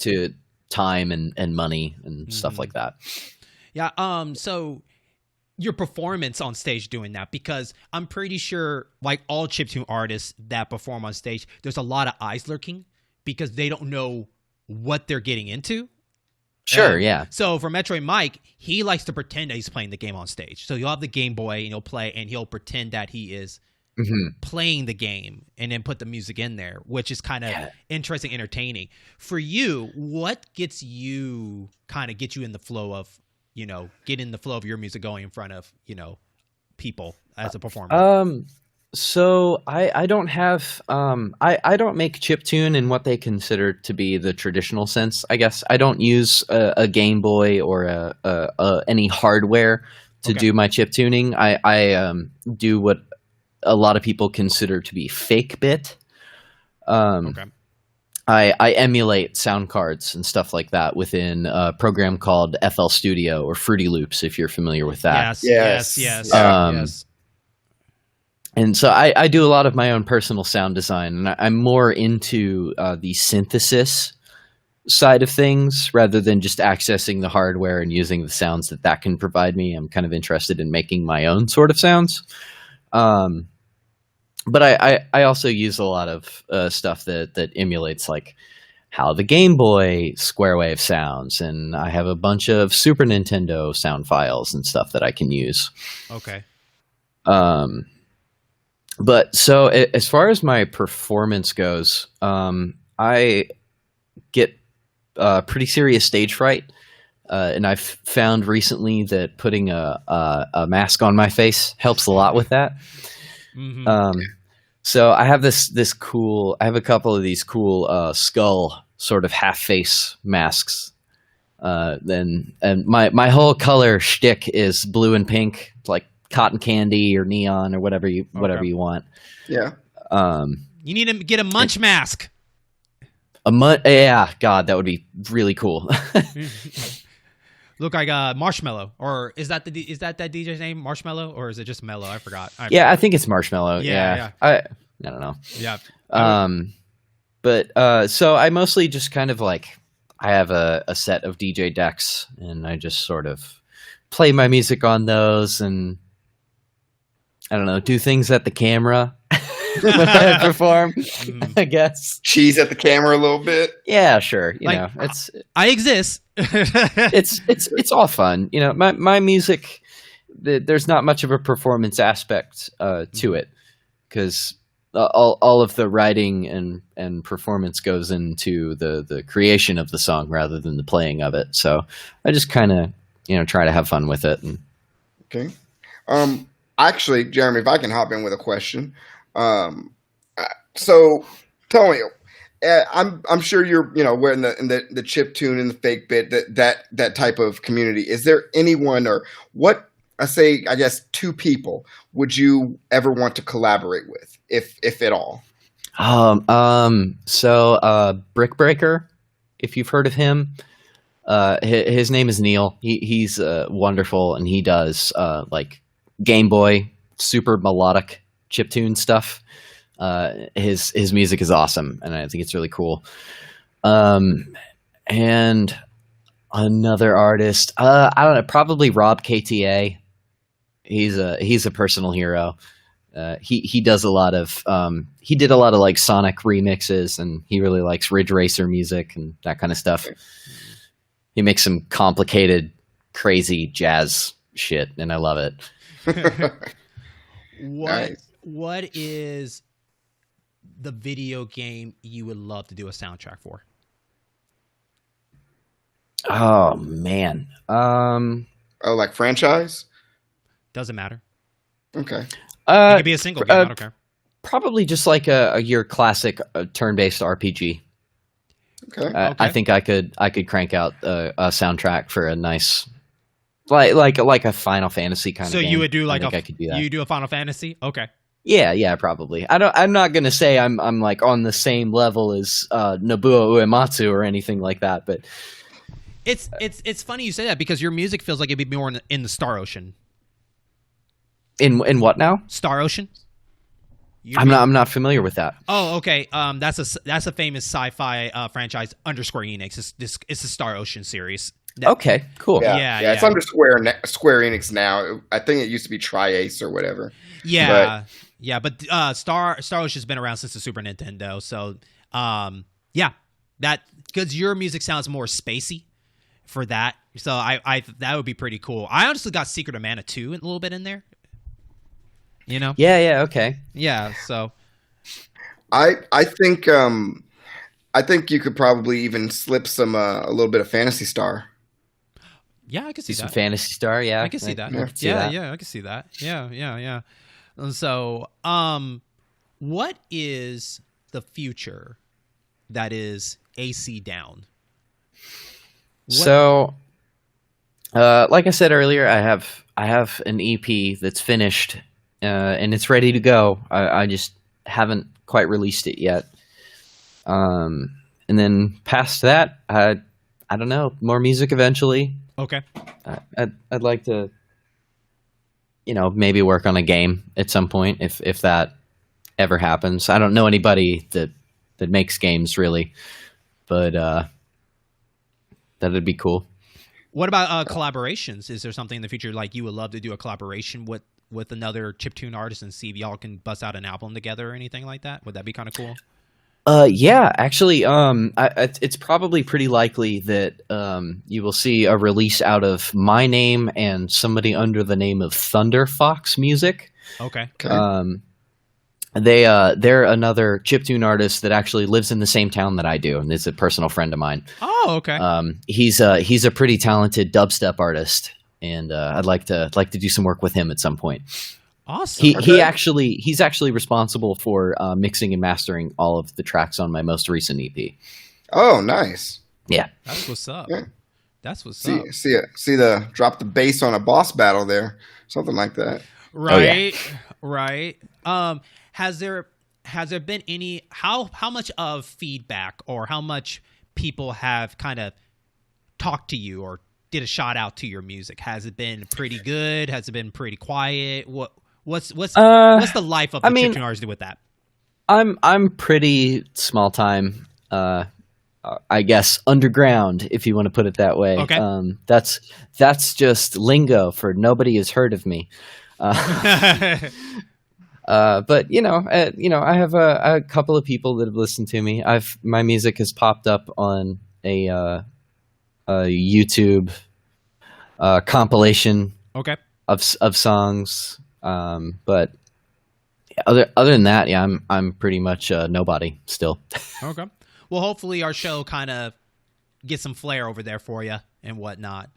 time and money and stuff like that. Yeah. So your performance on stage doing that, because I'm pretty sure, like all chiptune artists that perform on stage, there's a lot of eyes lurking because they don't know what they're getting into. Sure, yeah. So for Metroid Mike, he likes to pretend that he's playing the game on stage. So you'll have the Game Boy and he'll play, and he'll pretend that he is playing the game and then put the music in there, which is kind of interesting, entertaining. For you, what gets you in the flow of, get in the flow of your music going in front of, people as a performer? So I don't have I don't make chiptune in what they consider to be the traditional sense. I guess I don't use a Game Boy or any hardware to do my chiptuning. I do what a lot of people consider to be fake bit. I emulate sound cards and stuff like that within a program called FL Studio or Fruity Loops, if you're familiar with that. Yes. And so I do a lot of my own personal sound design, and I'm more into the synthesis side of things rather than just accessing the hardware and using the sounds that can provide me. I'm kind of interested in making my own sort of sounds. But I also use a lot of stuff that emulates like how the Game Boy square wave sounds, and I have a bunch of Super Nintendo sound files and stuff that I can use. Okay. But so as far as my performance goes, I get pretty serious stage fright, and I've found recently that putting a mask on my face helps a lot with that. So I have I have a couple of these cool skull sort of half face masks. And my whole color shtick is blue and pink, like cotton candy or neon or whatever you want. Yeah. You need to get a munch mask. Yeah, God, that would be really cool. Look like Marshmallow, or is that that DJ's name, Marshmallow, or is it just Mellow? I forgot. I think it's Marshmallow. Yeah. I don't know. Yeah. But so I mostly just kind of like, I have a set of DJ decks, and I just sort of play my music on those, and I don't know, do things at the camera when I perform, I guess. Cheese at the camera a little bit. Yeah, sure. It's I exist. it's all fun. My music, there's not much of a performance aspect to it, because all of the writing and performance goes into the creation of the song rather than the playing of it. So I just kind of try to have fun with it. Okay. Actually, Jeremy, if I can hop in with a question. So tell me, I'm sure you're we're in the chiptune and the fake bit that type of community. Is there anyone or what I guess 2 people would you ever want to collaborate with, if at all? So Brick Breaker, if you've heard of him, his name is Neil. He's wonderful, and he does like Game Boy super melodic chiptune stuff. His music is awesome, and I think it's really cool. And another artist, I don't know, probably Rob KTA. He's a personal hero. He does a lot of he did a lot of like Sonic remixes, and he really likes Ridge Racer music and that kind of stuff. He makes some complicated, crazy jazz shit, and I love it. What is the video game you would love to do a soundtrack for? Oh man. Like franchise? Doesn't matter. Okay. It could be a single game. I don't care. Probably just like your classic turn-based RPG. Okay. I think I could crank out a soundtrack for a nice, like a Final Fantasy kind of game. So you would do like I could do that. You do a Final Fantasy? Okay. Yeah, probably. I'm not gonna say I'm like on the same level as Nobuo Uematsu or anything like that, but it's funny you say that, because your music feels like it'd be more in the Star Ocean. In what now? Star Ocean? I'm not familiar with that. Oh, okay. That's a famous sci-fi franchise under Square Enix. It's a Star Ocean series. Okay, cool. Yeah. It's under Square Enix now. I think it used to be Tri-Ace or whatever. Yeah, but Star Ocean's been around since the Super Nintendo. So, that because your music sounds more spacey for that. So I that would be pretty cool. I honestly got Secret of Mana 2 a little bit in there. Yeah, okay. Yeah, so I think you could probably even slip some a little bit of Phantasy Star. Yeah, I can see some that. Phantasy Star, yeah. I can see that. I can see that. Yeah, I can see that. Yeah. So, what is the future that is AC down? So, like I said earlier, I have an EP that's finished, and it's ready to go. I just haven't quite released it yet. And then past that, I don't know, more music eventually. Okay. I'd like to, maybe work on a game at some point if that ever happens. I don't know anybody that makes games really, but that'd be cool. What about collaborations? Is there something in the future like you would love to do a collaboration with another chiptune artist and see if y'all can bust out an album together or anything like that? Would that be kind of cool? Yeah, actually, it's probably pretty likely that you will see a release out of my name and somebody under the name of Thunder Fox Music. Okay. They're another chiptune artist that actually lives in the same town that I do, and is a personal friend of mine. Oh, okay. He's a pretty talented dubstep artist, and I'd like to do some work with him at some point. Awesome. He's actually responsible for mixing and mastering all of the tracks on my most recent EP. Oh, nice. Yeah, that's what's up. Yeah. That's what's up. See the drop the bass on a boss battle there, something like that. Right, right. Has there been any how much of feedback or how much people have kind of talked to you or did a shout out to your music? Has it been pretty good? Has it been pretty quiet? What's the life of a chiptune artist with that? I'm pretty small time. I guess underground, if you want to put it that way. Okay. That's just lingo for nobody has heard of me. But I have a couple of people that have listened to me. My music has popped up on a YouTube compilation. Okay. Of songs. But other than that, yeah, I'm pretty much nobody still. Okay. Well, hopefully our show kind of gets some flair over there for you and whatnot.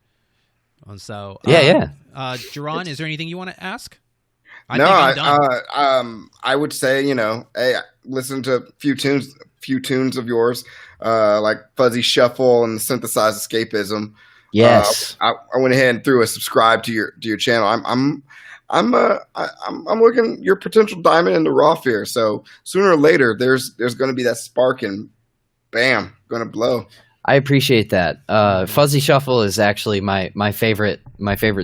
And so, Jaron, is there anything you want to ask? I would say, hey, listen to a few few tunes of yours, like Fuzzy Shuffle and Synthesized Escapism. Yes. I went ahead and threw a subscribe to your channel. I'm looking your potential diamond in the rough here. So sooner or later, there's going to be that spark, and bam, going to blow. I appreciate that. Fuzzy Shuffle is actually my favorite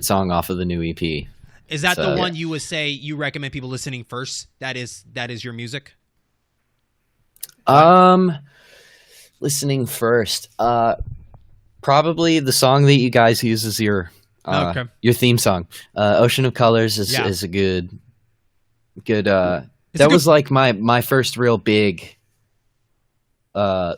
song off of the new EP. Is that the one you would say you recommend people listening first? That is your music? Listening first. Probably the song that you guys use as your theme song. Ocean of Colors is a good that was like my first real big I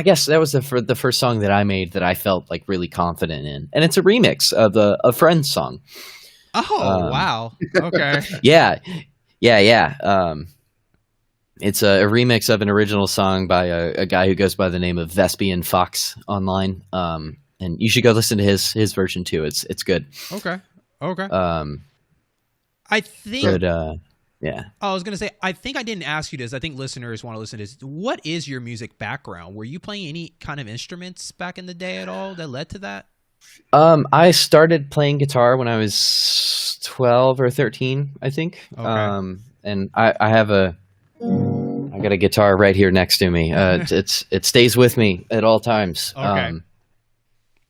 guess that was the first song that I made that I felt like really confident in. And it's a remix of a Friends song. Oh, wow. Okay. Yeah. It's a remix of an original song by a guy who goes by the name of Vespian Fox online. And you should go listen to his version too. It's good. Okay. I think. But, yeah. I was gonna say. I think I didn't ask you this. I think listeners want to listen to this. What is your music background? Were you playing any kind of instruments back in the day at all that led to that? I started playing guitar when I was 12 or 13, I think. Okay. And I got a guitar right here next to me. It stays with me at all times. Okay.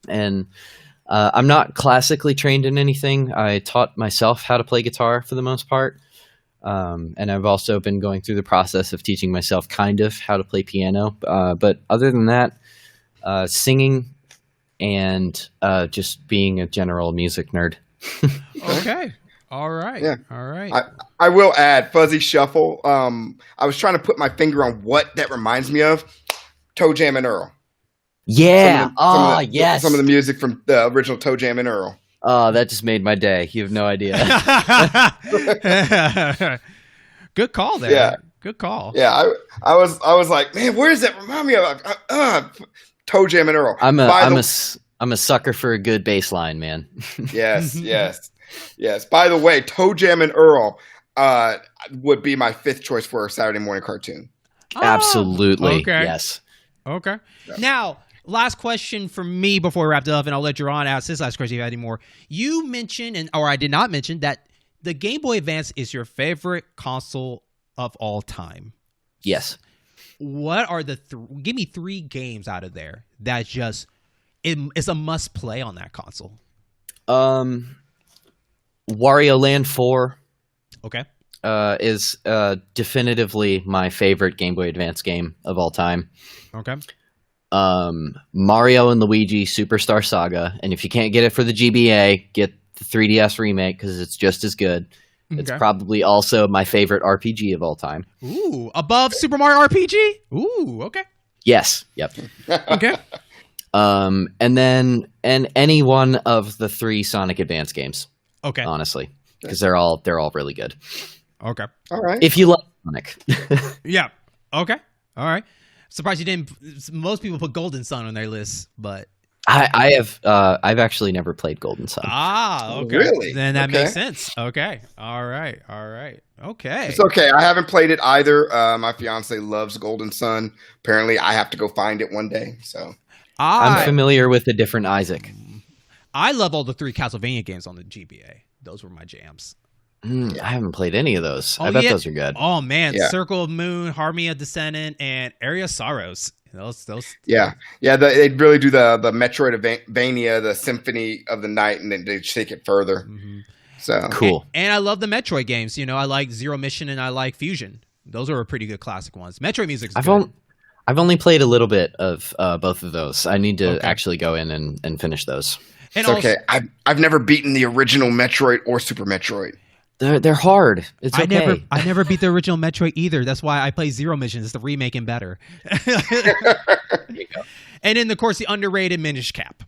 And I'm not classically trained in anything. I taught myself how to play guitar for the most part. And I've also been going through the process of teaching myself kind of how to play piano. But other than that, singing and just being a general music nerd. Okay. All right. Yeah. All right. I will add Fuzzy Shuffle. I was trying to put my finger on what that reminds me of. Toe Jam and Earl. Yeah. Yes. Some of the music from the original Toe Jam and Earl. Oh, that just made my day. You have no idea. Good call there. Yeah. Good call. Yeah. I was like, man, where does that remind me of? Toe Jam and Earl. I'm a sucker for a good bass line, man. Yes. By the way, Toe Jam and Earl would be my fifth choice for a Saturday morning cartoon. Oh, absolutely. okay. Yes. Okay. Yeah. Now, last question for me before we wrap it up, and I'll let Jaron ask this last question if you have any more. You mentioned, or I did not mention, that the Game Boy Advance is your favorite console of all time. Yes. What are give me 3 games out of there that just it's a must play on that console? Wario Land 4. Okay. Is definitively my favorite Game Boy Advance game of all time. Okay. Mario and Luigi Superstar Saga, and if you can't get it for the GBA, get the 3DS remake because it's just as good. Okay. It's probably also my favorite RPG of all time. Ooh, above Super Mario RPG? Ooh, okay. Yes. Yep. Okay. And then any one of the 3 Sonic Advance games. Okay. Honestly, because they're all really good. Okay. All right. If you love Sonic. Yeah. Okay. All right. Surprised you didn't. Most people put Golden Sun on their list, but I've actually never played Golden Sun. Ah, okay. Really? Then that makes sense. Okay. All right. Okay. It's okay. I haven't played it either. My fiance loves Golden Sun. Apparently, I have to go find it one day. So I'm familiar with the different Isaac. I love all the 3 Castlevania games on the GBA. Those were my jams. I haven't played any of those. I bet those are good. Oh man, yeah. Circle of Moon, Harmony of Descendant, and Area of Sorrows. Those. Yeah. They really do the Metroidvania, the Symphony of the Night, and then they take it further. Mm-hmm. So cool. And I love the Metroid games. I like Zero Mission and I like Fusion. Those are pretty good classic ones. Metroid music's good. I've only played a little bit of both of those. I need to actually go in and finish those. It's okay. I've never beaten the original Metroid or Super Metroid. They're hard. It's okay. I never beat the original Metroid either. That's why I play Zero Mission. It's the remake and better. There you go. And then, of course, the underrated Minish Cap.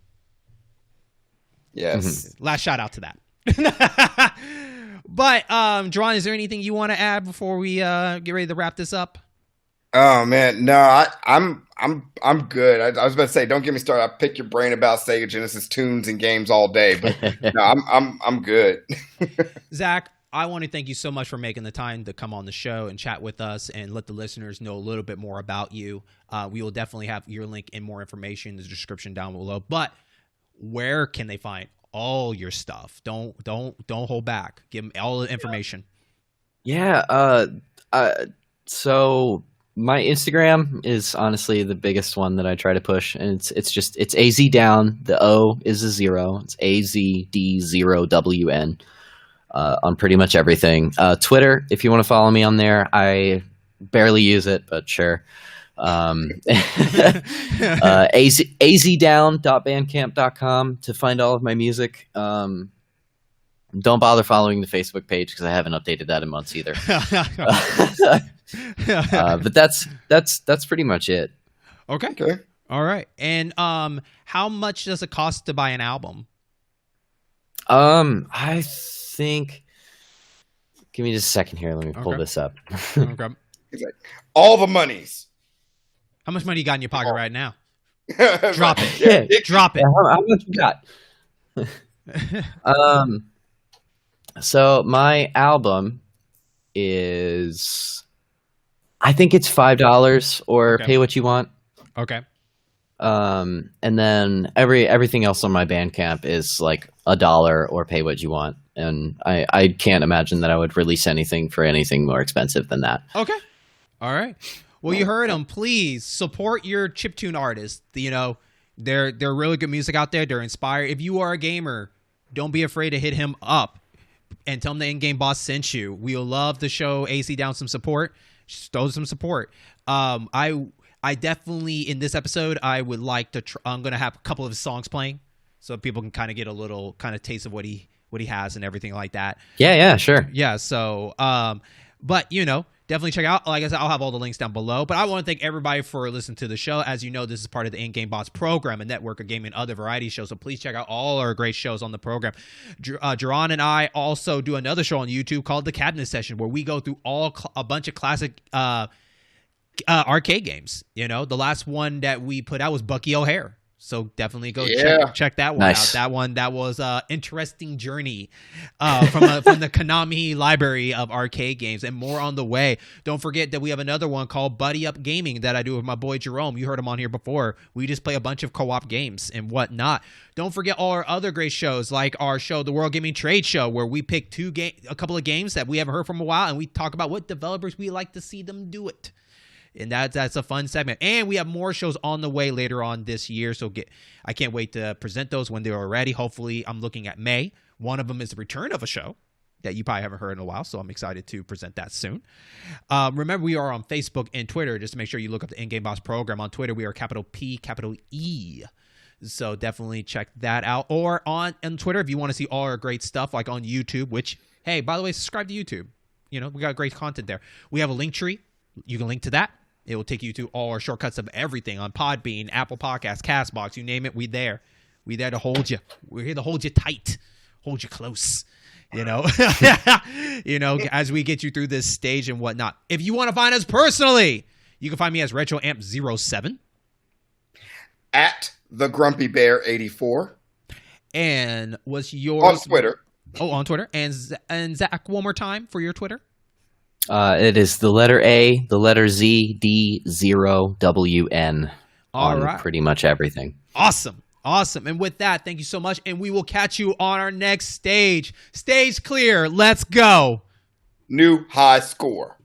Yes. Mm-hmm. Last shout out to that. But, Jaron, is there anything you want to add before we get ready to wrap this up? Oh man, no, I'm good. I was about to say, don't get me started. I'll pick your brain about Sega Genesis tunes and games all day, but no, I'm good. Zach, I want to thank you so much for making the time to come on the show and chat with us and let the listeners know a little bit more about you. We will definitely have your link and more information in the description down below. But where can they find all your stuff? Don't hold back. Give them all the information. Yeah. So my Instagram is honestly the biggest one that I try to push, and it's AZDown. The O is a 0. It's AZD0wN. On pretty much everything. Twitter, if you want to follow me on there, I barely use it, but sure. azdown.bandcamp.com to find all of my music. Don't bother following the Facebook page because I haven't updated that in months either. But that's pretty much it. Okay. All right. And how much does it cost to buy an album? I think. Give me just a second here. Let me pull this up. Okay. He's like, all the monies. How much money you got in your pocket right now? Drop it. Yeah. Drop it. How much you got? So my album is, I think it's $5 or pay what you want. Okay. And then everything else on my Bandcamp is like $1 or pay what you want. And I can't imagine that I would release anything for anything more expensive than that. Okay. All right. Well, you heard them. Please support your chiptune artists. You know, they're really good music out there. They're inspired. If you are a gamer, don't be afraid to hit him up and tell him the in-game boss sent you. We'll love to show AC Down some support. Just throw some support. I definitely, in this episode, I would like to. I'm gonna have a couple of his songs playing, so people can kind of get a little kind of taste of what he has and everything like that. Yeah, sure. Yeah. So, but you know, definitely check out. Like I said, I'll have all the links down below. But I want to thank everybody for listening to the show. As you know, this is part of the In-Game Bots program, a network of gaming and other variety shows. So please check out all our great shows on the program. Jaron and I also do another show on YouTube called The Cabinet Session, where we go through a bunch of classic arcade games. You know, the last one that we put out was Bucky O'Hare. So definitely go check that one out. That was an interesting journey from the Konami library of arcade games, and more on the way. Don't forget that we have another one called Buddy Up Gaming that I do with my boy Jerome. You heard him on here before. We just play a bunch of co-op games and whatnot. Don't forget all our other great shows, like our show, the World Gaming Trade Show, where we pick a couple of games that we haven't heard from a while, and we talk about what developers we like to see them do it. And that's a fun segment. And we have more shows on the way later on this year. So I can't wait to present those when they're ready. Hopefully, I'm looking at May. One of them is the return of a show that you probably haven't heard in a while. So I'm excited to present that soon. Remember, we are on Facebook and Twitter. Just to make sure you look up the In-Game Boss program. On Twitter, we are capital P, capital E. So definitely check that out. Or on Twitter, if you want to see all our great stuff, like on YouTube, which, hey, by the way, subscribe to YouTube. You know, we got great content there. We have a link tree. You can link to that. It will take you to all our shortcuts of everything on Podbean, Apple Podcasts, CastBox, you name it, we there. We there to hold you. We're here to hold you tight, hold you close, you know, as we get you through this stage and whatnot. If you want to find us personally, you can find me as RetroAmp07. At the Grumpy Bear 84. And what's yours? On Twitter. Oh, on Twitter. And Zach, one more time for your Twitter. It is the letter A, the letter Z, D0wN on pretty much everything. Awesome. And with that, thank you so much. And we will catch you on our next stage. Stage clear. Let's go. New high score.